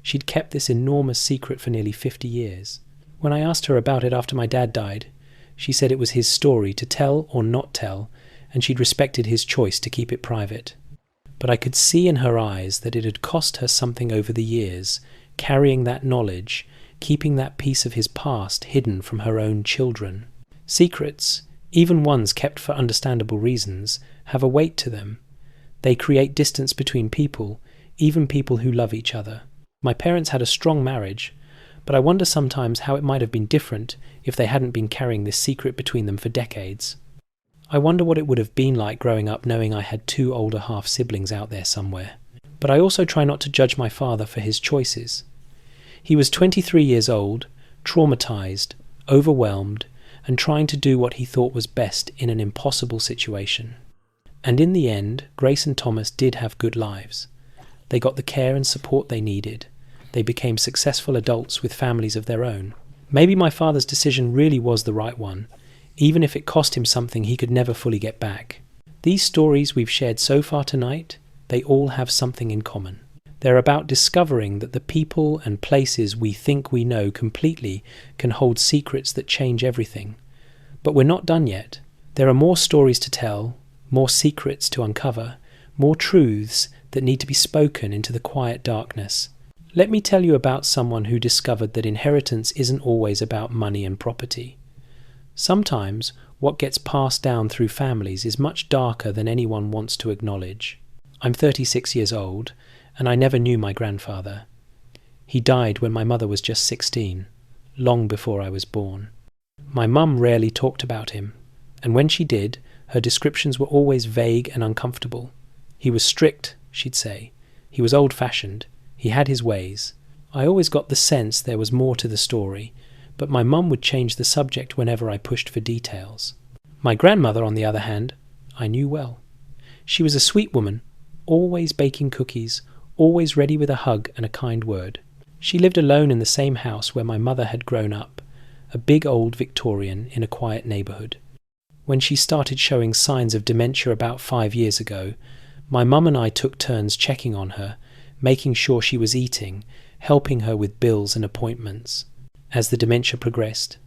S1: She'd kept this enormous secret for nearly 50 years. When I asked her about it after my dad died, she said it was his story to tell or not tell, and she'd respected his choice to keep it private. But I could see in her eyes that it had cost her something over the years, carrying that knowledge, keeping that piece of his past hidden from her own children. Secrets, even ones kept for understandable reasons, have a weight to them. They create distance between people, even people who love each other. My parents had a strong marriage, but I wonder sometimes how it might have been different if they hadn't been carrying this secret between them for decades. I wonder what it would have been like growing up knowing I had 2 older half-siblings out there somewhere. But I also try not to judge my father for his choices. He was 23 years old, traumatized, overwhelmed, and trying to do what he thought was best in an impossible situation. And in the end, Grace and Thomas did have good lives. They got the care and support they needed. They became successful adults with families of their own. Maybe my father's decision really was the right one, even if it cost him something he could never fully get back. These stories we've shared so far tonight, they all have something in common. They're about discovering that the people and places we think we know completely can hold secrets that change everything. But we're not done yet. There are more stories to tell, more secrets to uncover, more truths that need to be spoken into the quiet darkness. Let me tell you about someone who discovered that inheritance isn't always about money and property. Sometimes what gets passed down through families is much darker than anyone wants to acknowledge. I'm 36 years old, and I never knew my grandfather. He died when my mother was just 16, long before I was born. My mum rarely talked about him, and when she did, her descriptions were always vague and uncomfortable. He was strict, she'd say. He was old-fashioned. He had his ways. I always got the sense there was more to the story, but my mum would change the subject whenever I pushed for details. My grandmother, on the other hand, I knew well. She was a sweet woman, always baking cookies, always ready with a hug and a kind word. She lived alone in the same house where my mother had grown up, a big old Victorian in a quiet neighbourhood. When she started showing signs of dementia about 5 years ago, my mum and I took turns checking on her, making sure she was eating, helping her with bills and appointments. As the dementia progressed,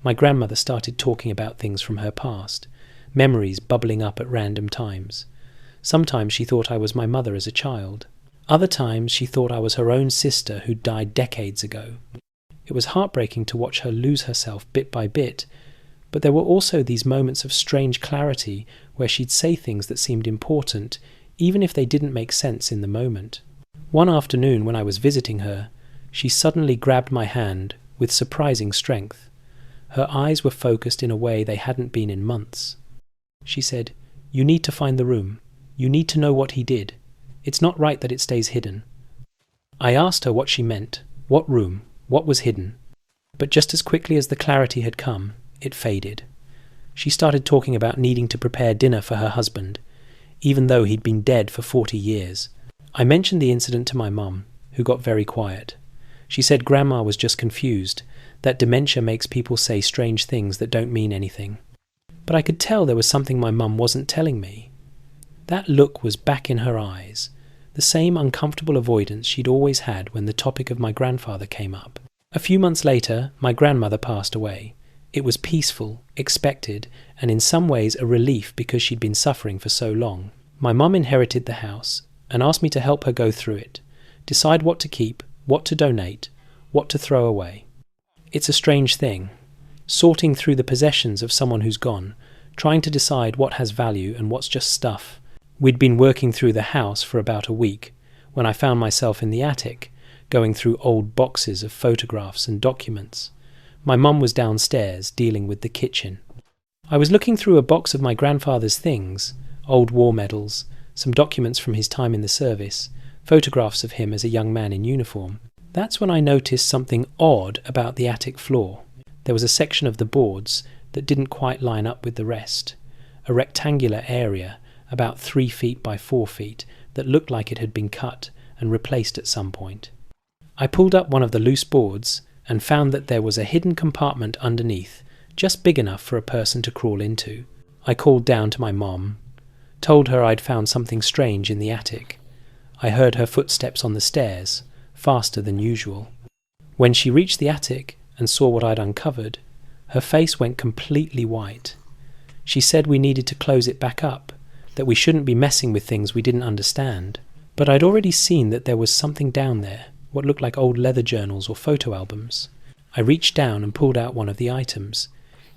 S1: my grandmother started talking about things from her past, memories bubbling up at random times. Sometimes she thought I was my mother as a child. Other times she thought I was her own sister who'd died decades ago. It was heartbreaking to watch her lose herself bit by bit, but there were also these moments of strange clarity where she'd say things that seemed important, even if they didn't make sense in the moment. One afternoon when I was visiting her, she suddenly grabbed my hand with surprising strength. Her eyes were focused in a way they hadn't been in months. She said, "You need to find the room. You need to know what he did. It's not right that it stays hidden." I asked her what she meant, what room, what was hidden. But just as quickly as the clarity had come, it faded. She started talking about needing to prepare dinner for her husband, even though he'd been dead for 40 years. I mentioned the incident to my mum, who got very quiet. She said Grandma was just confused, that dementia makes people say strange things that don't mean anything. But I could tell there was something my mum wasn't telling me. That look was back in her eyes, the same uncomfortable avoidance she'd always had when the topic of my grandfather came up. A few months later, my grandmother passed away. It was peaceful, expected, and in some ways a relief because she'd been suffering for so long. My mum inherited the house and asked me to help her go through it, decide what to keep, what to donate, what to throw away. It's a strange thing, sorting through the possessions of someone who's gone, trying to decide what has value and what's just stuff. We'd been working through the house for about a week when I found myself in the attic, going through old boxes of photographs and documents. My mum was downstairs dealing with the kitchen. I was looking through a box of my grandfather's things, old war medals, some documents from his time in the service, photographs of him as a young man in uniform. That's when I noticed something odd about the attic floor. There was a section of the boards that didn't quite line up with the rest, a rectangular area about 3 feet by 4 feet that looked like it had been cut and replaced at some point. I pulled up one of the loose boards and found that there was a hidden compartment underneath, just big enough for a person to crawl into. I called down to my mom, told her I'd found something strange in the attic. I heard her footsteps on the stairs, faster than usual. When she reached the attic and saw what I'd uncovered, her face went completely white. She said we needed to close it back up, that we shouldn't be messing with things we didn't understand. But I'd already seen that there was something down there, what looked like old leather journals or photo albums. I reached down and pulled out one of the items.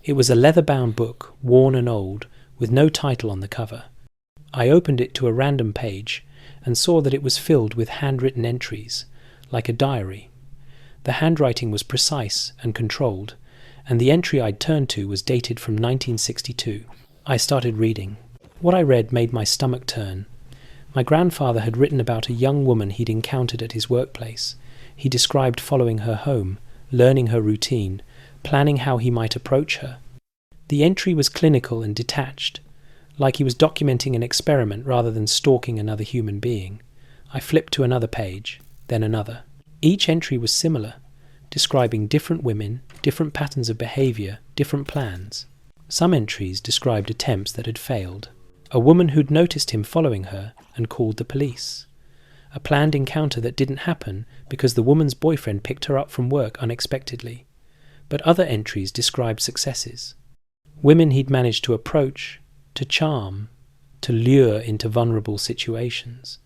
S1: It was a leather-bound book, worn and old, with no title on the cover. I opened it to a random page and saw that it was filled with handwritten entries, like a diary. The handwriting was precise and controlled, and the entry I'd turned to was dated from 1962. I started reading. What I read made my stomach turn. My grandfather had written about a young woman he'd encountered at his workplace. He described following her home, learning her routine, planning how he might approach her. The entry was clinical and detached, like he was documenting an experiment rather than stalking another human being. I flipped to another page, then another. Each entry was similar, describing different women, different patterns of behaviour, different plans. Some entries described attempts that had failed. A woman who'd noticed him following her and called the police. A planned encounter that didn't happen because the woman's boyfriend picked her up from work unexpectedly. But other entries described successes. Women he'd managed to approach, to charm, to lure into vulnerable situations.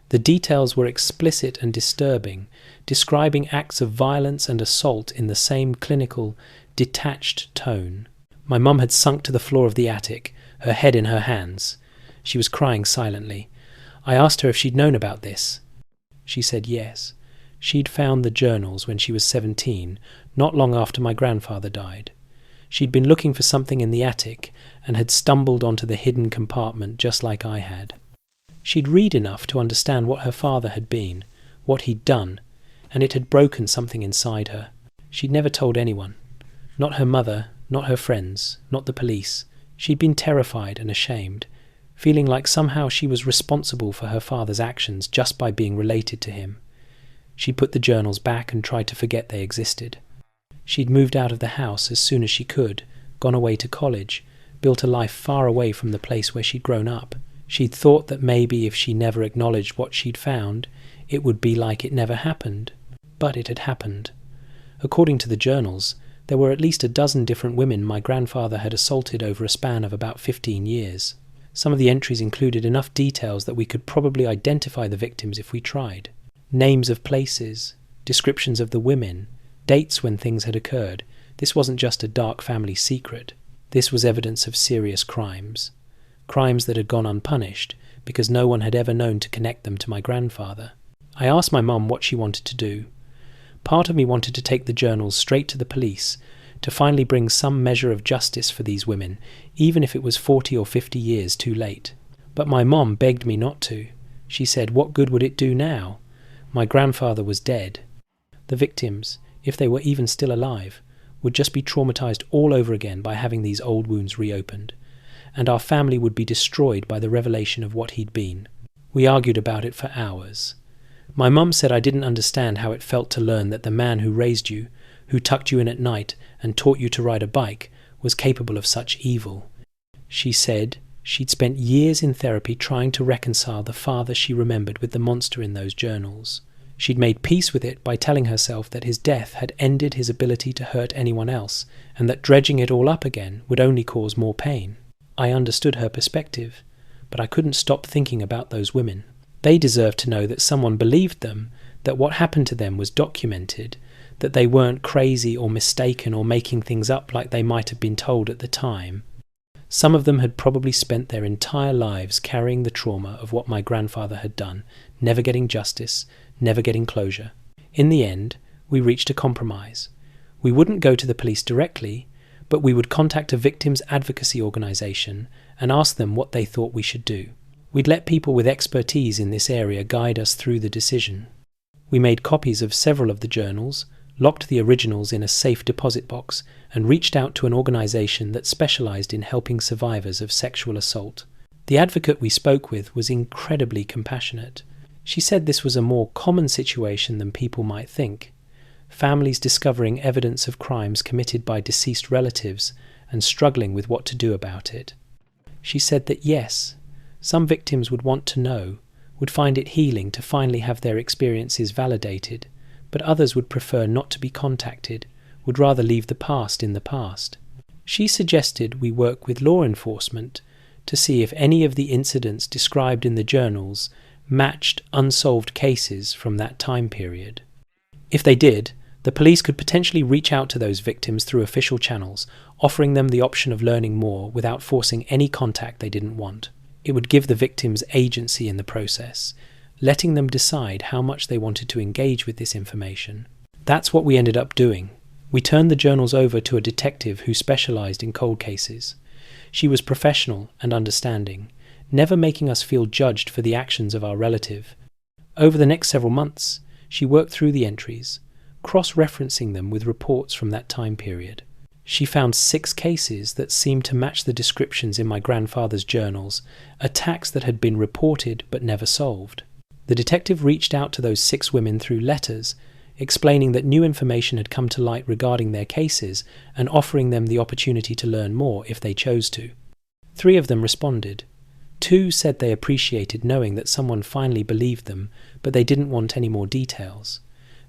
S1: The details were explicit and disturbing, describing acts of violence and assault in the same clinical, detached tone. My mum had sunk to the floor of the attic, her head in her hands. She was crying silently. I asked her if she'd known about this. She said yes. She'd found the journals when she was 17, not long after my grandfather died. She'd been looking for something in the attic and had stumbled onto the hidden compartment just like I had. She'd read enough to understand what her father had been, what he'd done, and it had broken something inside her. She'd never told anyone. Not her mother, not her friends, not the police. She'd been terrified and ashamed, feeling like somehow she was responsible for her father's actions just by being related to him. She put the journals back and tried to forget they existed. She'd moved out of the house as soon as she could, gone away to college, built a life far away from the place where she'd grown up. She'd thought that maybe if she never acknowledged what she'd found, it would be like it never happened. But it had happened. According to the journals, there were at least a dozen different women my grandfather had assaulted over a span of about 15 years. Some of the entries included enough details that we could probably identify the victims if we tried. Names of places, descriptions of the women, dates when things had occurred. This wasn't just a dark family secret. This was evidence of serious crimes. Crimes that had gone unpunished because no one had ever known to connect them to my grandfather. I asked my mum what she wanted to do. Part of me wanted to take the journals straight to the police, to finally bring some measure of justice for these women, even if it was 40 or 50 years too late. But my mom begged me not to. She said, what good would it do now? My grandfather was dead. The victims, if they were even still alive, would just be traumatized all over again by having these old wounds reopened, and our family would be destroyed by the revelation of what he'd been. We argued about it for hours. My mum said I didn't understand how it felt to learn that the man who raised you, who tucked you in at night and taught you to ride a bike, was capable of such evil. She said she'd spent years in therapy trying to reconcile the father she remembered with the monster in those journals. She'd made peace with it by telling herself that his death had ended his ability to hurt anyone else, and that dredging it all up again would only cause more pain. I understood her perspective, but I couldn't stop thinking about those women. They deserved to know that someone believed them, that what happened to them was documented, that they weren't crazy or mistaken or making things up like they might have been told at the time. Some of them had probably spent their entire lives carrying the trauma of what my grandfather had done, never getting justice, never getting closure. In the end, we reached a compromise. We wouldn't go to the police directly, but we would contact a victims advocacy organisation and ask them what they thought we should do. We'd let people with expertise in this area guide us through the decision. We made copies of several of the journals, locked the originals in a safe deposit box, and reached out to an organisation that specialised in helping survivors of sexual assault. The advocate we spoke with was incredibly compassionate. She said this was a more common situation than people might think. Families discovering evidence of crimes committed by deceased relatives and struggling with what to do about it. She said that yes, some victims would want to know, would find it healing to finally have their experiences validated, but others would prefer not to be contacted, would rather leave the past in the past. She suggested we work with law enforcement to see if any of the incidents described in the journals matched unsolved cases from that time period. If they did, the police could potentially reach out to those victims through official channels, offering them the option of learning more without forcing any contact they didn't want. It would give the victims agency in the process, letting them decide how much they wanted to engage with this information. That's what we ended up doing. We turned the journals over to a detective who specialised in cold cases. She was professional and understanding, never making us feel judged for the actions of our relative. Over the next several months, she worked through the entries, cross-referencing them with reports from that time period. She found 6 cases that seemed to match the descriptions in my grandfather's journals, attacks that had been reported but never solved. The detective reached out to those 6 women through letters, explaining that new information had come to light regarding their cases and offering them the opportunity to learn more if they chose to. 3 of them responded. 2 said they appreciated knowing that someone finally believed them, but they didn't want any more details.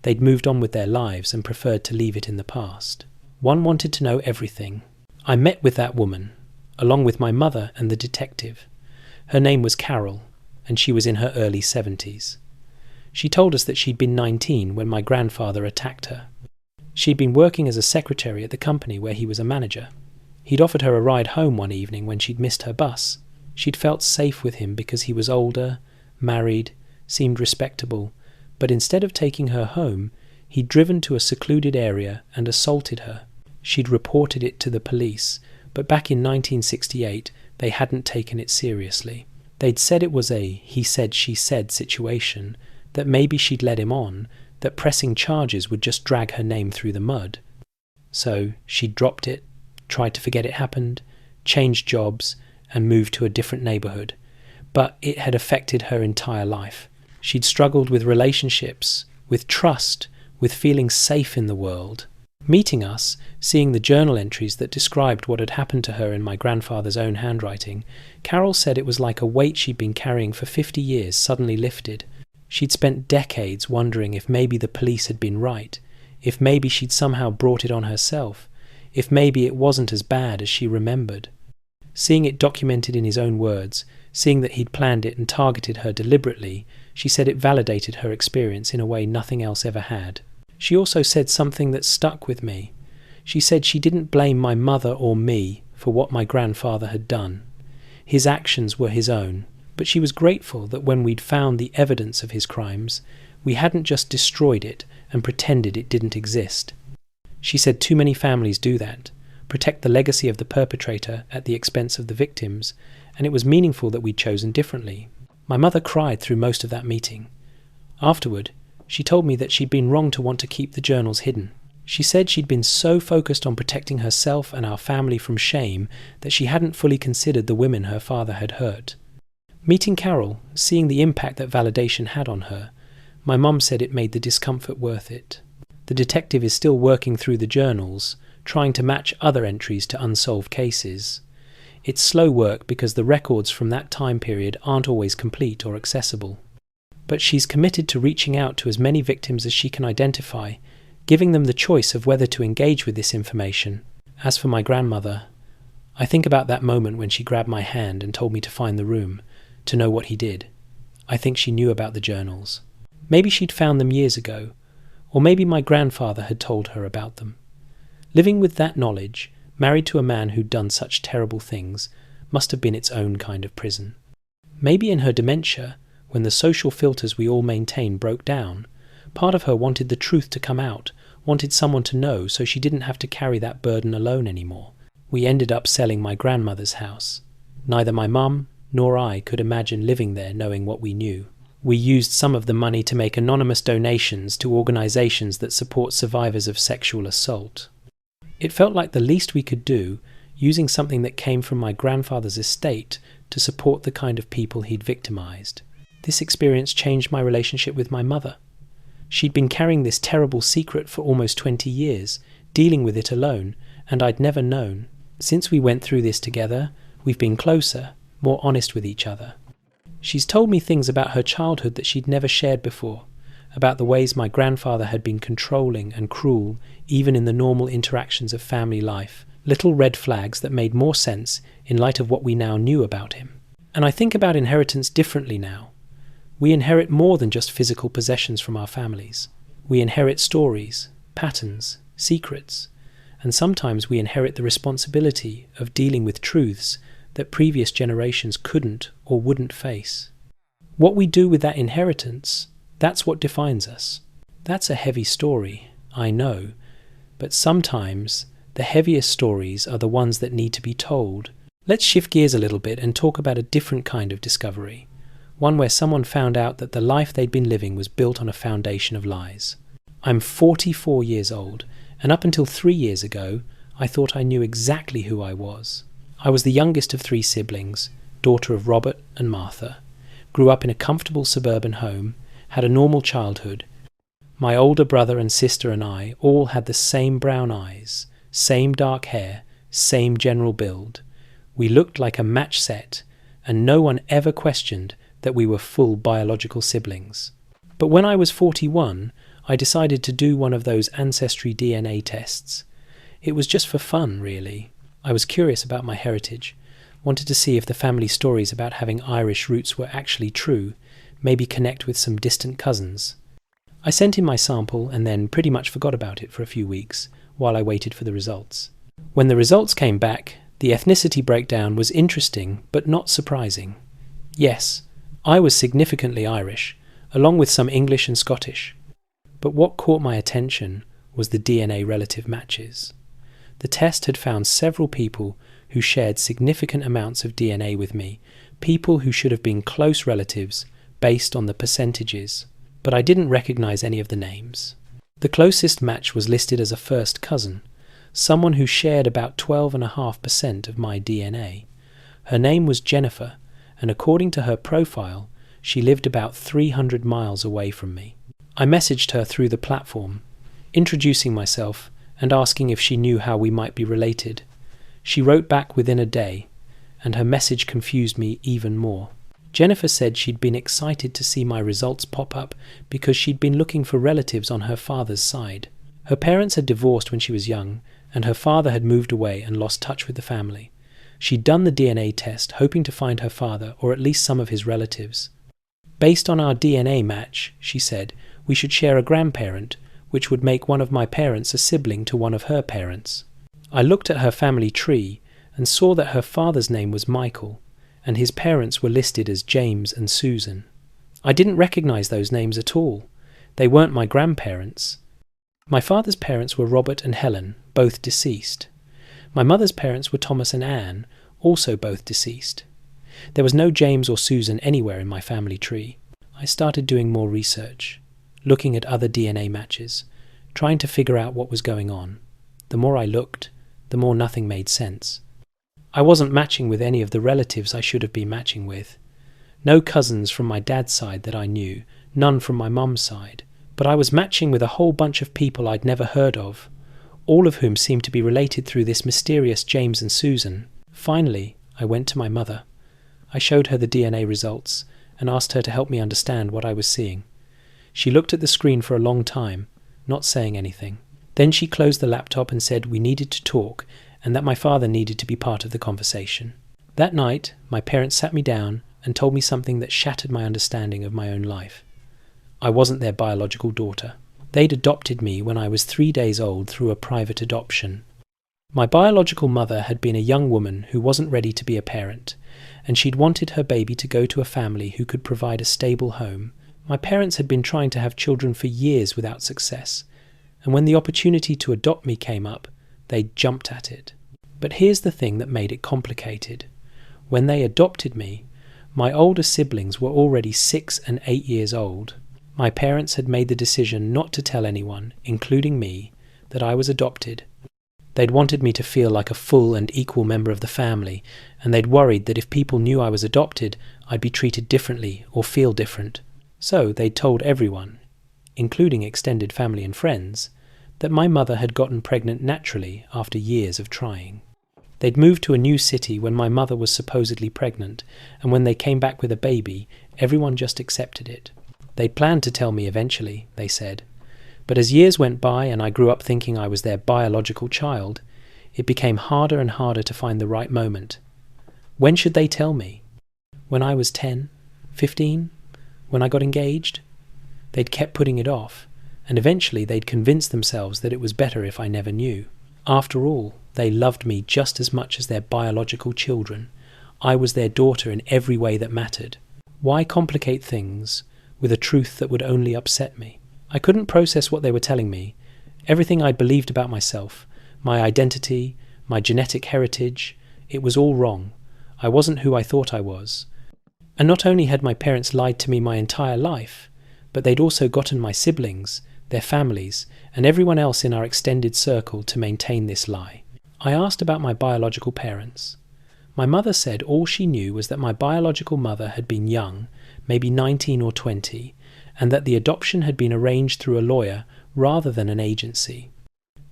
S1: They'd moved on with their lives and preferred to leave it in the past. 1 wanted to know everything. I met with that woman, along with my mother and the detective. Her name was Carol, and she was in her early 70s. She told us that she'd been 19 when my grandfather attacked her. She'd been working as a secretary at the company where he was a manager. He'd offered her a ride home one evening when she'd missed her bus. She'd felt safe with him because he was older, married, seemed respectable, but instead of taking her home, he'd driven to a secluded area and assaulted her. She'd reported it to the police, but back in 1968 they hadn't taken it seriously. They'd said it was a he said she said situation, that maybe she'd led him on, that pressing charges would just drag her name through the mud. So she'd dropped it, tried to forget it happened, changed jobs, and moved to a different neighbourhood. But it had affected her entire life. She'd struggled with relationships, with trust, with feeling safe in the world. Meeting us, seeing the journal entries that described what had happened to her in my grandfather's own handwriting, Carol said it was like a weight she'd been carrying for 50 years suddenly lifted. She'd spent decades wondering if maybe the police had been right, if maybe she'd somehow brought it on herself, if maybe it wasn't as bad as she remembered. Seeing it documented in his own words, seeing that he'd planned it and targeted her deliberately, she said it validated her experience in a way nothing else ever had. She also said something that stuck with me. She said she didn't blame my mother or me for what my grandfather had done. His actions were his own, but she was grateful that when we'd found the evidence of his crimes, we hadn't just destroyed it and pretended it didn't exist. She said too many families do that, protect the legacy of the perpetrator at the expense of the victims, and it was meaningful that we'd chosen differently. My mother cried through most of that meeting. Afterward, she told me that she'd been wrong to want to keep the journals hidden. She said she'd been so focused on protecting herself and our family from shame that she hadn't fully considered the women her father had hurt. Meeting Carol, seeing the impact that validation had on her, my mum said it made the discomfort worth it. The detective is still working through the journals, trying to match other entries to unsolved cases. It's slow work because the records from that time period aren't always complete or accessible. But she's committed to reaching out to as many victims as she can identify, giving them the choice of whether to engage with this information. As for my grandmother, I think about that moment when she grabbed my hand and told me to find the room, to know what he did. I think she knew about the journals. Maybe she'd found them years ago, or maybe my grandfather had told her about them. Living with that knowledge, married to a man who'd done such terrible things, must have been its own kind of prison. Maybe in her dementia, when the social filters we all maintain broke down, part of her wanted the truth to come out, wanted someone to know so she didn't have to carry that burden alone anymore. We ended up selling my grandmother's house. Neither my mum nor I could imagine living there knowing what we knew. We used some of the money to make anonymous donations to organisations that support survivors of sexual assault. It felt like the least we could do, using something that came from my grandfather's estate to support the kind of people he'd victimised. This experience changed my relationship with my mother. She'd been carrying this terrible secret for almost 20 years, dealing with it alone, and I'd never known. Since we went through this together, we've been closer, more honest with each other. She's told me things about her childhood that she'd never shared before, about the ways my grandfather had been controlling and cruel, even in the normal interactions of family life, little red flags that made more sense in light of what we now knew about him. And I think about inheritance differently now. We inherit more than just physical possessions from our families. We inherit stories, patterns, secrets, and sometimes we inherit the responsibility of dealing with truths that previous generations couldn't or wouldn't face. What we do with that inheritance, that's what defines us. That's a heavy story, I know, but sometimes the heaviest stories are the ones that need to be told. Let's shift gears a little bit and talk about a different kind of discovery, one where someone found out that the life they'd been living was built on a foundation of lies. I'm 44 years old, and up until 3 years ago, I thought I knew exactly who I was. I was the youngest of 3 siblings, daughter of Robert and Martha, grew up in a comfortable suburban home, had a normal childhood. My older brother and sister and I all had the same brown eyes, same dark hair, same general build. We looked like a match set, and no one ever questioned that we were full biological siblings. But when I was 41, I decided to do one of those ancestry DNA tests. It was just for fun, really. I was curious about my heritage, wanted to see if the family stories about having Irish roots were actually true, maybe connect with some distant cousins. I sent in my sample and then pretty much forgot about it for a few weeks while I waited for the results. When the results came back, the ethnicity breakdown was interesting but not surprising. Yes, I was significantly Irish, along with some English and Scottish. But what caught my attention was the DNA relative matches. The test had found several people who shared significant amounts of DNA with me, people who should have been close relatives based on the percentages, but I didn't recognize any of the names. The closest match was listed as a first cousin, someone who shared about 12.5% of my DNA. Her name was Jennifer, and according to her profile, she lived about 300 miles away from me. I messaged her through the platform, introducing myself and asking if she knew how we might be related. She wrote back within a day, and her message confused me even more. Jennifer said she'd been excited to see my results pop up because she'd been looking for relatives on her father's side. Her parents had divorced when she was young, and her father had moved away and lost touch with the family. She'd done the DNA test, hoping to find her father or at least some of his relatives. Based on our DNA match, she said, we should share a grandparent, which would make one of my parents a sibling to one of her parents. I looked at her family tree and saw that her father's name was Michael, and his parents were listed as James and Susan. I didn't recognize those names at all. They weren't my grandparents. My father's parents were Robert and Helen, both deceased. My mother's parents were Thomas and Anne, also both deceased. There was no James or Susan anywhere in my family tree. I started doing more research, looking at other DNA matches, trying to figure out what was going on. The more I looked, the more nothing made sense. I wasn't matching with any of the relatives I should have been matching with. No cousins from my dad's side that I knew, none from my mum's side. But I was matching with a whole bunch of people I'd never heard of, all of whom seemed to be related through this mysterious James and Susan. Finally, I went to my mother. I showed her the DNA results and asked her to help me understand what I was seeing. She looked at the screen for a long time, not saying anything. Then she closed the laptop and said we needed to talk and that my father needed to be part of the conversation. That night, my parents sat me down and told me something that shattered my understanding of my own life. I wasn't their biological daughter. They'd adopted me when I was 3 days old through a private adoption. My biological mother had been a young woman who wasn't ready to be a parent, and she'd wanted her baby to go to a family who could provide a stable home. My parents had been trying to have children for years without success, and when the opportunity to adopt me came up, they jumped at it. But here's the thing that made it complicated. When they adopted me, my older siblings were already 6 and 8 years old. My parents had made the decision not to tell anyone, including me, that I was adopted. They'd wanted me to feel like a full and equal member of the family, and they'd worried that if people knew I was adopted, I'd be treated differently or feel different. So they'd told everyone, including extended family and friends, that my mother had gotten pregnant naturally after years of trying. They'd moved to a new city when my mother was supposedly pregnant, and when they came back with a baby, everyone just accepted it. They'd planned to tell me eventually, they said. But as years went by and I grew up thinking I was their biological child, it became harder and harder to find the right moment. When should they tell me? When I was 10? 15? When I got engaged? They'd kept putting it off, and eventually they'd convinced themselves that it was better if I never knew. After all, they loved me just as much as their biological children. I was their daughter in every way that mattered. Why complicate things with a truth that would only upset me? I couldn't process what they were telling me. Everything I'd believed about myself, my identity, my genetic heritage, it was all wrong. I wasn't who I thought I was. And not only had my parents lied to me my entire life, but they'd also gotten my siblings, their families, and everyone else in our extended circle to maintain this lie. I asked about my biological parents. My mother said all she knew was that my biological mother had been young, maybe 19 or 20, and that the adoption had been arranged through a lawyer rather than an agency.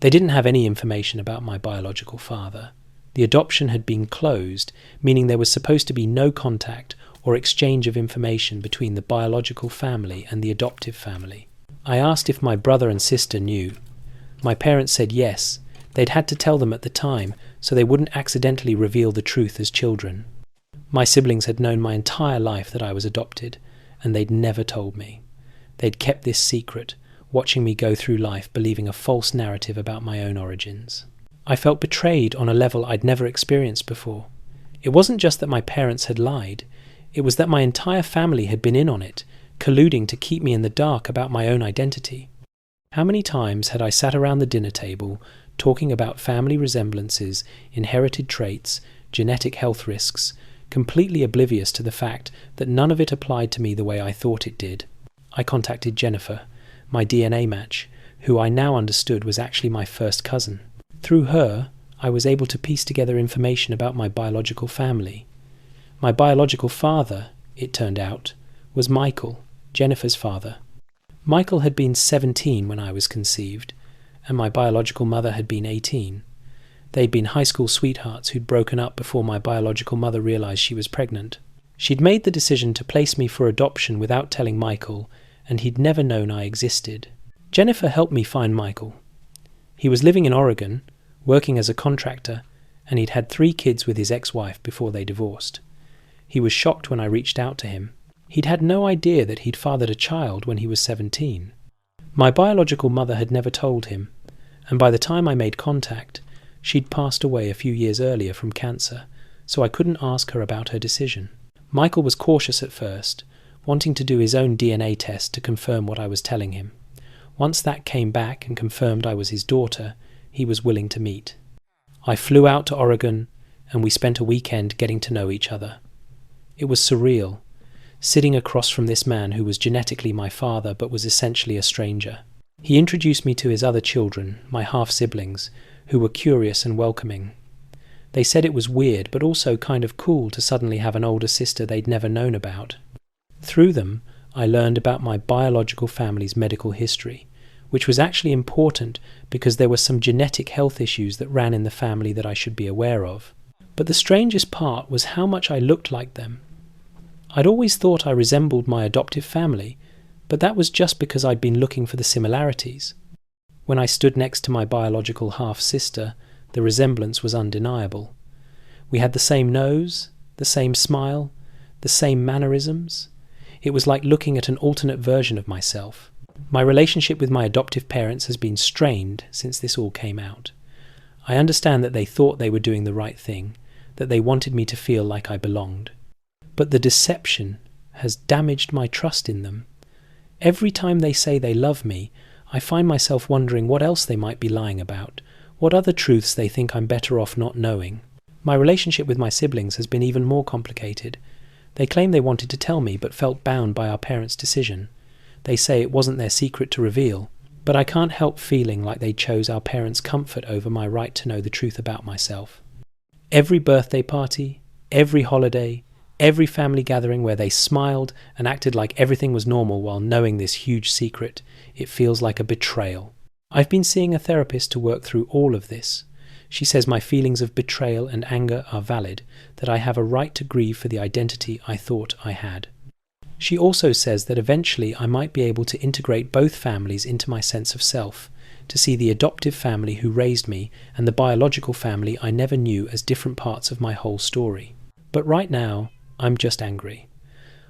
S1: They didn't have any information about my biological father. The adoption had been closed, meaning there was supposed to be no contact or exchange of information between the biological family and the adoptive family. I asked if my brother and sister knew. My parents said yes. They'd had to tell them at the time so they wouldn't accidentally reveal the truth as children. My siblings had known my entire life that I was adopted, and they'd never told me. They'd kept this secret, watching me go through life believing a false narrative about my own origins. I felt betrayed on a level I'd never experienced before. It wasn't just that my parents had lied, it was that my entire family had been in on it, colluding to keep me in the dark about my own identity. How many times had I sat around the dinner table talking about family resemblances, inherited traits, genetic health risks, completely oblivious to the fact that none of it applied to me the way I thought it did. I contacted Jennifer, my DNA match, who I now understood was actually my first cousin. Through her, I was able to piece together information about my biological family. My biological father, it turned out, was Michael, Jennifer's father. Michael had been 17 when I was conceived, and my biological mother had been 18. They'd been high school sweethearts who'd broken up before my biological mother realized she was pregnant. She'd made the decision to place me for adoption without telling Michael, and he'd never known I existed. Jennifer helped me find Michael. He was living in Oregon, working as a contractor, and he'd had 3 kids with his ex-wife before they divorced. He was shocked when I reached out to him. He'd had no idea that he'd fathered a child when he was 17. My biological mother had never told him, and by the time I made contact, she'd passed away a few years earlier from cancer, so I couldn't ask her about her decision. Michael was cautious at first, wanting to do his own DNA test to confirm what I was telling him. Once that came back and confirmed I was his daughter, he was willing to meet. I flew out to Oregon, and we spent a weekend getting to know each other. It was surreal, sitting across from this man who was genetically my father but was essentially a stranger. He introduced me to his other children, my half-siblings, who were curious and welcoming. They said it was weird but also kind of cool to suddenly have an older sister they'd never known about. Through them, I learned about my biological family's medical history, which was actually important because there were some genetic health issues that ran in the family that I should be aware of. But the strangest part was how much I looked like them. I'd always thought I resembled my adoptive family, but that was just because I'd been looking for the similarities. When I stood next to my biological half-sister, the resemblance was undeniable. We had the same nose, the same smile, the same mannerisms. It was like looking at an alternate version of myself. My relationship with my adoptive parents has been strained since this all came out. I understand that they thought they were doing the right thing, that they wanted me to feel like I belonged. But the deception has damaged my trust in them. Every time they say they love me, I find myself wondering what else they might be lying about, what other truths they think I'm better off not knowing. My relationship with my siblings has been even more complicated. They claim they wanted to tell me but felt bound by our parents' decision. They say it wasn't their secret to reveal, but I can't help feeling like they chose our parents' comfort over my right to know the truth about myself. Every birthday party, every holiday, every family gathering where they smiled and acted like everything was normal while knowing this huge secret, it feels like a betrayal. I've been seeing a therapist to work through all of this. She says my feelings of betrayal and anger are valid, that I have a right to grieve for the identity I thought I had. She also says that eventually I might be able to integrate both families into my sense of self, to see the adoptive family who raised me and the biological family I never knew as different parts of my whole story. But right now, I'm just angry.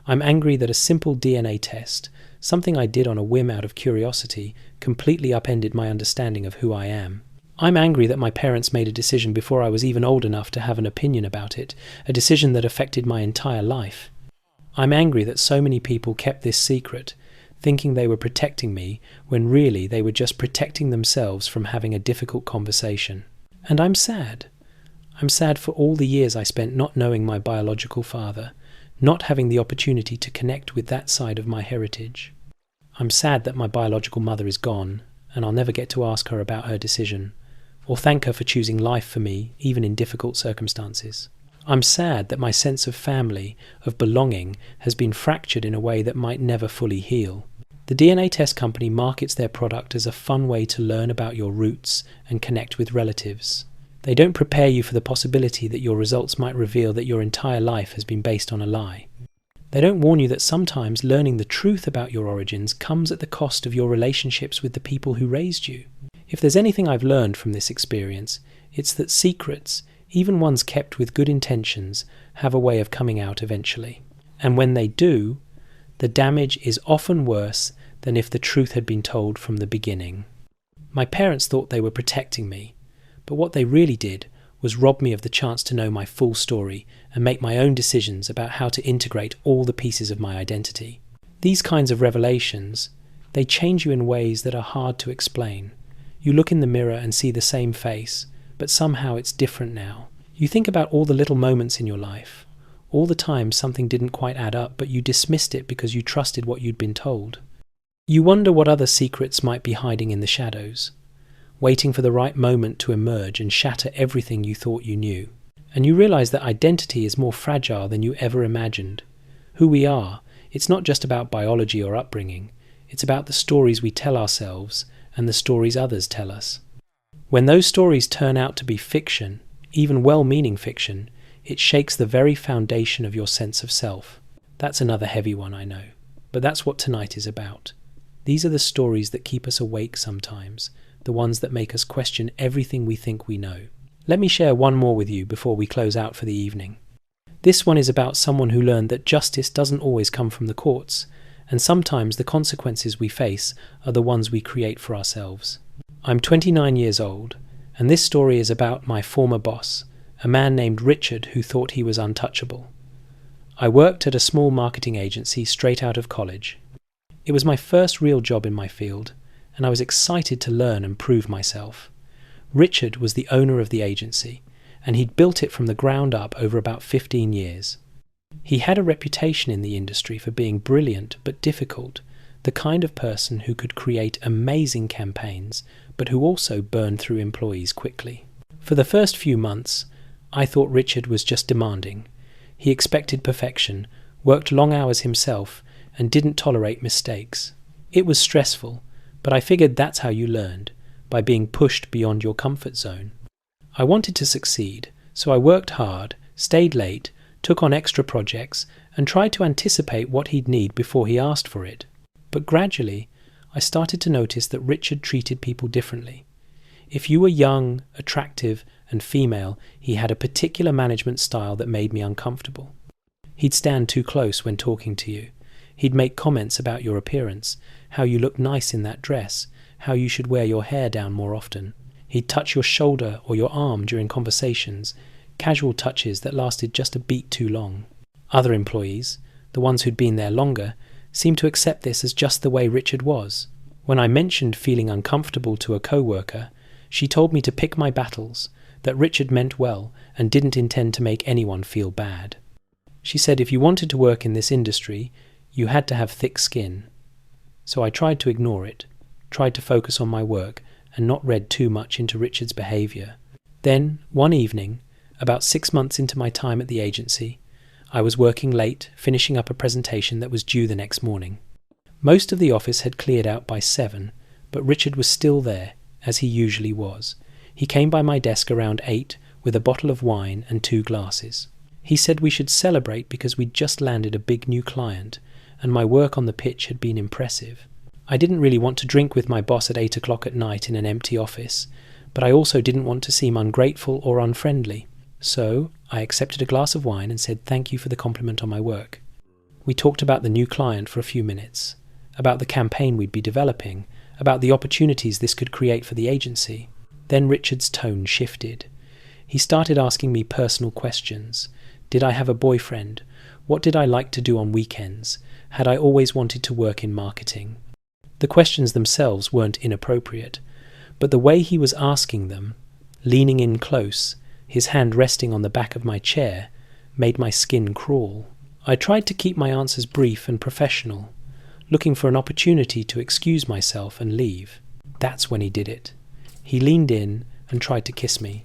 S1: I'm angry that a simple DNA test, something I did on a whim out of curiosity, completely upended my understanding of who I am. I'm angry that my parents made a decision before I was even old enough to have an opinion about it, a decision that affected my entire life. I'm angry that so many people kept this secret, thinking they were protecting me, when really they were just protecting themselves from having a difficult conversation. And I'm sad. I'm sad for all the years I spent not knowing my biological father, not having the opportunity to connect with that side of my heritage. I'm sad that my biological mother is gone, and I'll never get to ask her about her decision, or thank her for choosing life for me, even in difficult circumstances. I'm sad that my sense of family, of belonging, has been fractured in a way that might never fully heal. The DNA test company markets their product as a fun way to learn about your roots and connect with relatives. They don't prepare you for the possibility that your results might reveal that your entire life has been based on a lie. They don't warn you that sometimes learning the truth about your origins comes at the cost of your relationships with the people who raised you. If there's anything I've learned from this experience, it's that secrets, even ones kept with good intentions, have a way of coming out eventually. And when they do, the damage is often worse than if the truth had been told from the beginning. My parents thought they were protecting me, but what they really did was rob me of the chance to know my full story and make my own decisions about how to integrate all the pieces of my identity. These kinds of revelations, they change you in ways that are hard to explain. You look in the mirror and see the same face, but somehow it's different now. You think about all the little moments in your life, all the times something didn't quite add up, but you dismissed it because you trusted what you'd been told. You wonder what other secrets might be hiding in the shadows, waiting for the right moment to emerge and shatter everything you thought you knew. And you realize that identity is more fragile than you ever imagined. Who we are, it's not just about biology or upbringing, it's about the stories we tell ourselves and the stories others tell us. When those stories turn out to be fiction, even well-meaning fiction, it shakes the very foundation of your sense of self. That's another heavy one, I know, but that's what tonight is about. These are the stories that keep us awake sometimes, the ones that make us question everything we think we know. Let me share one more with you before we close out for the evening. This one is about someone who learned that justice doesn't always come from the courts, and sometimes the consequences we face are the ones we create for ourselves. I'm 29 years old, and this story is about my former boss, a man named Richard who thought he was untouchable. I worked at a small marketing agency straight out of college. It was my first real job in my field, and I was excited to learn and prove myself. Richard was the owner of the agency, and he'd built it from the ground up over about 15 years. He had a reputation in the industry for being brilliant but difficult, the kind of person who could create amazing campaigns, but who also burned through employees quickly. For the first few months, I thought Richard was just demanding. He expected perfection, worked long hours himself, and didn't tolerate mistakes. It was stressful, but I figured that's how you learned, by being pushed beyond your comfort zone. I wanted to succeed, so I worked hard, stayed late, took on extra projects, and tried to anticipate what he'd need before he asked for it. But gradually, I started to notice that Richard treated people differently. If you were young, attractive, and female, he had a particular management style that made me uncomfortable. He'd stand too close when talking to you. He'd make comments about your appearance, how you look nice in that dress, how you should wear your hair down more often. He'd touch your shoulder or your arm during conversations, casual touches that lasted just a beat too long. Other employees, the ones who'd been there longer, seemed to accept this as just the way Richard was. When I mentioned feeling uncomfortable to a co-worker, she told me to pick my battles, that Richard meant well and didn't intend to make anyone feel bad. She said if you wanted to work in this industry, you had to have thick skin. So I tried to ignore it, tried to focus on my work and not read too much into Richard's behaviour. Then, one evening, about 6 months into my time at the agency, I was working late, finishing up a presentation that was due the next morning. Most of the office had cleared out by 7, but Richard was still there, as he usually was. He came by my desk around 8 with a bottle of wine and 2 glasses. He said we should celebrate because we'd just landed a big new client, and my work on the pitch had been impressive. I didn't really want to drink with my boss at 8 o'clock at night in an empty office, but I also didn't want to seem ungrateful or unfriendly. So I accepted a glass of wine and said thank you for the compliment on my work. We talked about the new client for a few minutes, about the campaign we'd be developing, about the opportunities this could create for the agency. Then Richard's tone shifted. He started asking me personal questions. Did I have a boyfriend? What did I like to do on weekends? Had I always wanted to work in marketing? The questions themselves weren't inappropriate, but the way he was asking them, leaning in close, his hand resting on the back of my chair, made my skin crawl. I tried to keep my answers brief and professional, looking for an opportunity to excuse myself and leave. That's when he did it. He leaned in and tried to kiss me.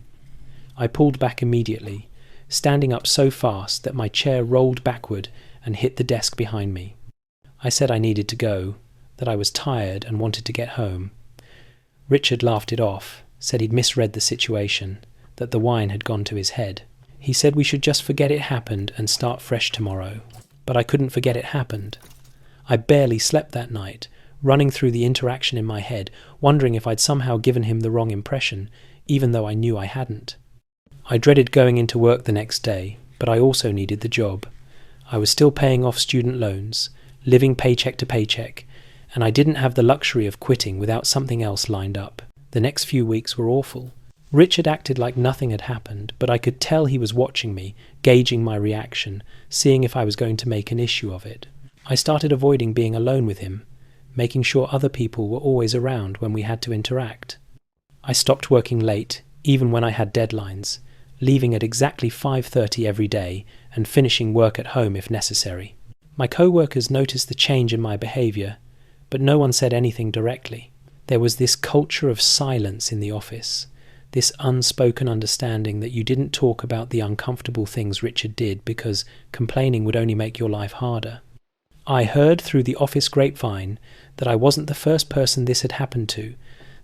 S1: I pulled back immediately, standing up so fast that my chair rolled backward and hit the desk behind me. I said I needed to go, that I was tired and wanted to get home. Richard laughed it off, said he'd misread the situation, that the wine had gone to his head. He said we should just forget it happened and start fresh tomorrow. But I couldn't forget it happened. I barely slept that night, running through the interaction in my head, wondering if I'd somehow given him the wrong impression, even though I knew I hadn't. I dreaded going into work the next day, but I also needed the job. I was still paying off student loans, living paycheck to paycheck, and I didn't have the luxury of quitting without something else lined up. The next few weeks were awful. Richard acted like nothing had happened, but I could tell he was watching me, gauging my reaction, seeing if I was going to make an issue of it. I started avoiding being alone with him, making sure other people were always around when we had to interact. I stopped working late, even when I had deadlines, leaving at exactly 5:30 every day and finishing work at home if necessary. My co-workers noticed the change in my behaviour, but no one said anything directly. There was this culture of silence in the office, this unspoken understanding that you didn't talk about the uncomfortable things Richard did because complaining would only make your life harder. I heard through the office grapevine that I wasn't the first person this had happened to,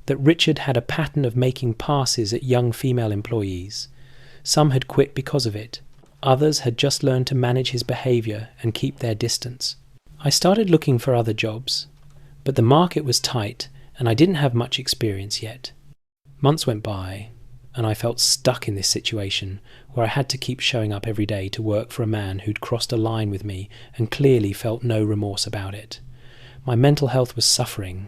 S1: that Richard had a pattern of making passes at young female employees. Some had quit because of it. Others had just learned to manage his behaviour and keep their distance. I started looking for other jobs, but the market was tight and I didn't have much experience yet. Months went by, and I felt stuck in this situation where I had to keep showing up every day to work for a man who'd crossed a line with me and clearly felt no remorse about it. My mental health was suffering.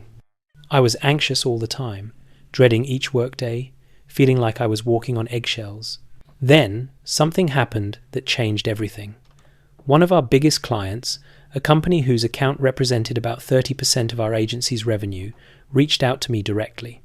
S1: I was anxious all the time, dreading each workday, feeling like I was walking on eggshells. Then, something happened that changed everything. One of our biggest clients, a company whose account represented about 30% of our agency's revenue, reached out to me directly.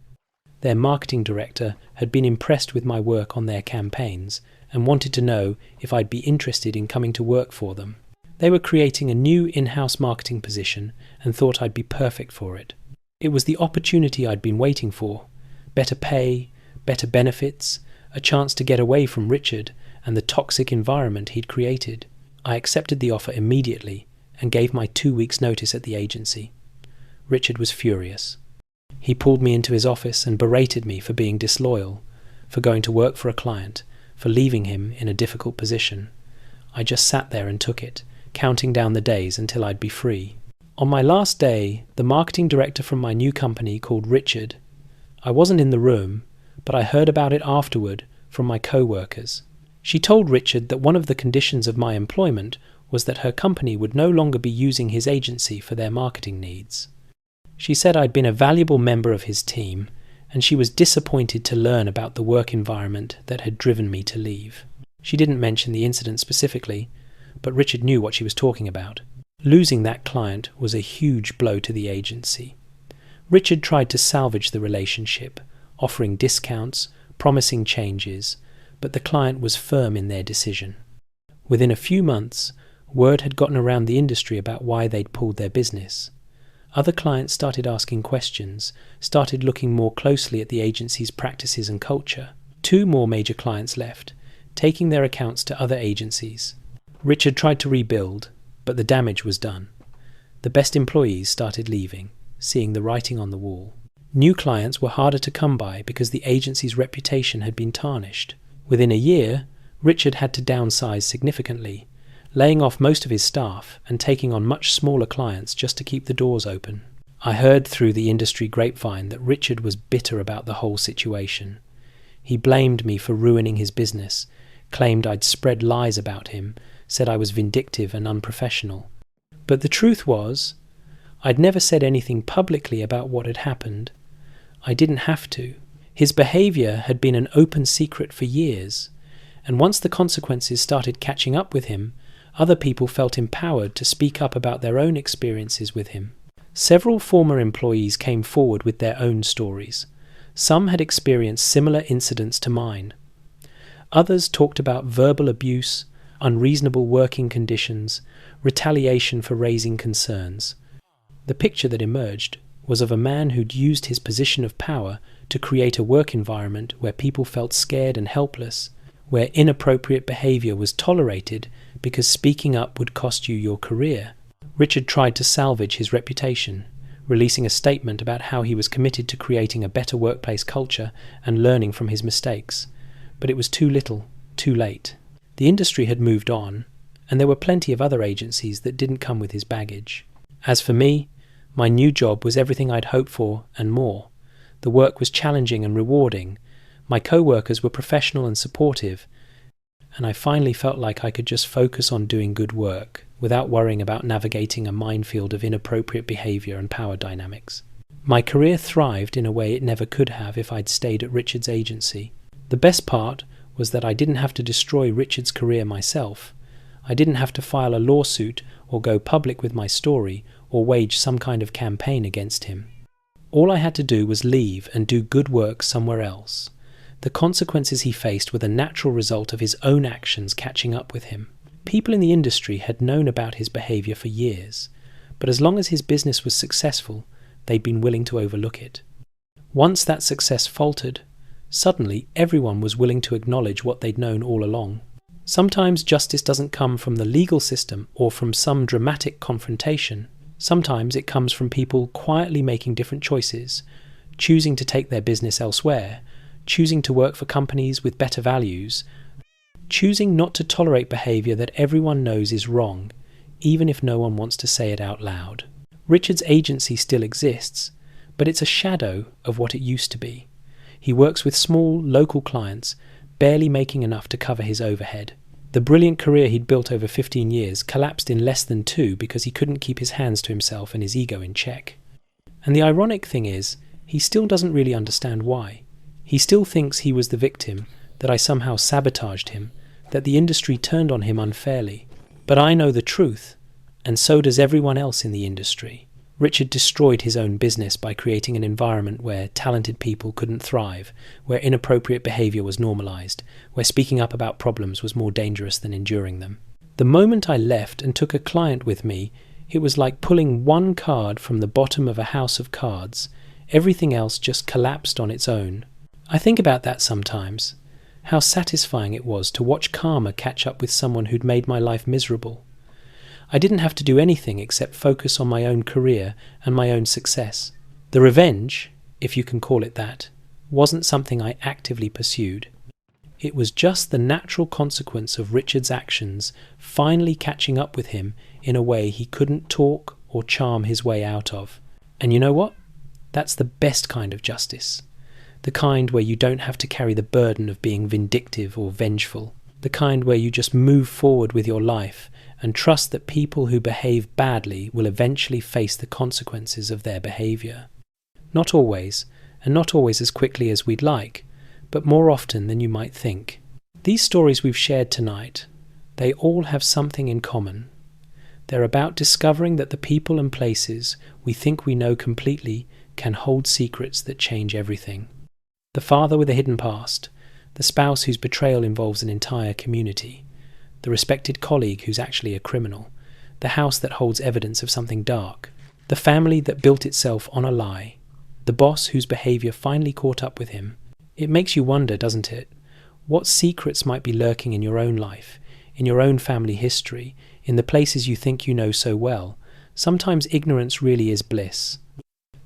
S1: Their marketing director had been impressed with my work on their campaigns and wanted to know if I'd be interested in coming to work for them. They were creating a new in-house marketing position and thought I'd be perfect for it. It was the opportunity I'd been waiting for. Better pay, better benefits, a chance to get away from Richard and the toxic environment he'd created. I accepted the offer immediately and gave my 2 weeks' notice at the agency. Richard was furious. He pulled me into his office and berated me for being disloyal, for going to work for a client, for leaving him in a difficult position. I just sat there and took it, counting down the days until I'd be free. On my last day, the marketing director from my new company called Richard. I wasn't in the room, but I heard about it afterward from my co-workers. She told Richard that one of the conditions of my employment was that her company would no longer be using his agency for their marketing needs. She said I'd been a valuable member of his team, and she was disappointed to learn about the work environment that had driven me to leave. She didn't mention the incident specifically, but Richard knew what she was talking about. Losing that client was a huge blow to the agency. Richard tried to salvage the relationship, offering discounts, promising changes, but the client was firm in their decision. Within a few months, word had gotten around the industry about why they'd pulled their business. Other clients started asking questions, started looking more closely at the agency's practices and culture. 2 more major clients left, taking their accounts to other agencies. Richard tried to rebuild, but the damage was done. The best employees started leaving, seeing the writing on the wall. New clients were harder to come by because the agency's reputation had been tarnished. Within a year, Richard had to downsize significantly, laying off most of his staff and taking on much smaller clients just to keep the doors open. I heard through the industry grapevine that Richard was bitter about the whole situation. He blamed me for ruining his business, claimed I'd spread lies about him, said I was vindictive and unprofessional. But the truth was, I'd never said anything publicly about what had happened. I didn't have to. His behaviour had been an open secret for years, and once the consequences started catching up with him, other people felt empowered to speak up about their own experiences with him. Several former employees came forward with their own stories. Some had experienced similar incidents to mine. Others talked about verbal abuse, unreasonable working conditions, retaliation for raising concerns. The picture that emerged was of a man who'd used his position of power to create a work environment where people felt scared and helpless, where inappropriate behaviour was tolerated because speaking up would cost you your career. Richard tried to salvage his reputation, releasing a statement about how he was committed to creating a better workplace culture and learning from his mistakes. But it was too little, too late. The industry had moved on, and there were plenty of other agencies that didn't come with his baggage. As for me, my new job was everything I'd hoped for and more. The work was challenging and rewarding. My co-workers were professional and supportive, and I finally felt like I could just focus on doing good work without worrying about navigating a minefield of inappropriate behaviour and power dynamics. My career thrived in a way it never could have if I'd stayed at Richard's agency. The best part was that I didn't have to destroy Richard's career myself. I didn't have to file a lawsuit or go public with my story or wage some kind of campaign against him. All I had to do was leave and do good work somewhere else. The consequences he faced were the natural result of his own actions catching up with him. People in the industry had known about his behaviour for years, but as long as his business was successful, they'd been willing to overlook it. Once that success faltered, suddenly everyone was willing to acknowledge what they'd known all along. Sometimes justice doesn't come from the legal system or from some dramatic confrontation. Sometimes it comes from people quietly making different choices, choosing to take their business elsewhere, choosing to work for companies with better values, choosing not to tolerate behaviour that everyone knows is wrong, even if no one wants to say it out loud. Richard's agency still exists, but it's a shadow of what it used to be. He works with small, local clients, barely making enough to cover his overhead. The brilliant career he'd built over 15 years collapsed in less than 2 because he couldn't keep his hands to himself and his ego in check. And the ironic thing is, he still doesn't really understand why. He still thinks he was the victim, that I somehow sabotaged him, that the industry turned on him unfairly. But I know the truth, and so does everyone else in the industry. Richard destroyed his own business by creating an environment where talented people couldn't thrive, where inappropriate behaviour was normalised, where speaking up about problems was more dangerous than enduring them. The moment I left and took a client with me, it was like pulling one card from the bottom of a house of cards. Everything else just collapsed on its own. I think about that sometimes, how satisfying it was to watch karma catch up with someone who'd made my life miserable. I didn't have to do anything except focus on my own career and my own success. The revenge, if you can call it that, wasn't something I actively pursued. It was just the natural consequence of Richard's actions finally catching up with him in a way he couldn't talk or charm his way out of. And you know what? That's the best kind of justice. The kind where you don't have to carry the burden of being vindictive or vengeful. The kind where you just move forward with your life and trust that people who behave badly will eventually face the consequences of their behaviour. Not always, and not always as quickly as we'd like, but more often than you might think. These stories we've shared tonight, they all have something in common. They're about discovering that the people and places we think we know completely can hold secrets that change everything. The father with a hidden past, the spouse whose betrayal involves an entire community, the respected colleague who's actually a criminal, the house that holds evidence of something dark, the family that built itself on a lie, the boss whose behaviour finally caught up with him. It makes you wonder, doesn't it? What secrets might be lurking in your own life, in your own family history, in the places you think you know so well? Sometimes ignorance really is bliss.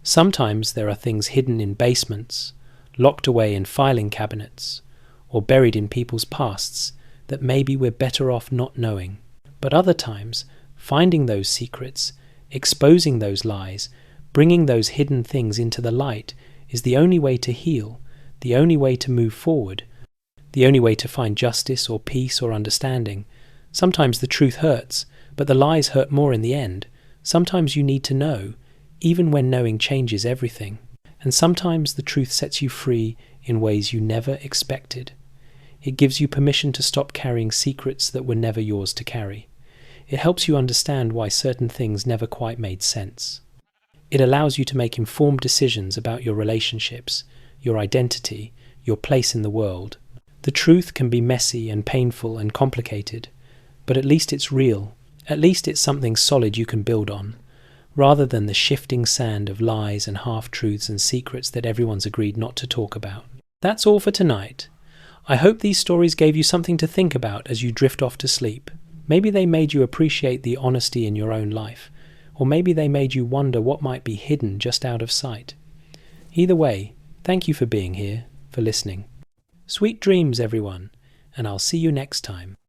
S1: Sometimes there are things hidden in basements, locked away in filing cabinets, or buried in people's pasts that maybe we're better off not knowing. But other times, finding those secrets, exposing those lies, bringing those hidden things into the light is the only way to heal, the only way to move forward, the only way to find justice or peace or understanding. Sometimes the truth hurts, but the lies hurt more in the end. Sometimes you need to know, even when knowing changes everything. And sometimes the truth sets you free in ways you never expected. It gives you permission to stop carrying secrets that were never yours to carry. It helps you understand why certain things never quite made sense. It allows you to make informed decisions about your relationships, your identity, your place in the world. The truth can be messy and painful and complicated, but at least it's real. At least it's something solid you can build on, rather than the shifting sand of lies and half-truths and secrets that everyone's agreed not to talk about. That's all for tonight. I hope these stories gave you something to think about as you drift off to sleep. Maybe they made you appreciate the honesty in your own life, or maybe they made you wonder what might be hidden just out of sight. Either way, thank you for being here, for listening. Sweet dreams, everyone, and I'll see you next time.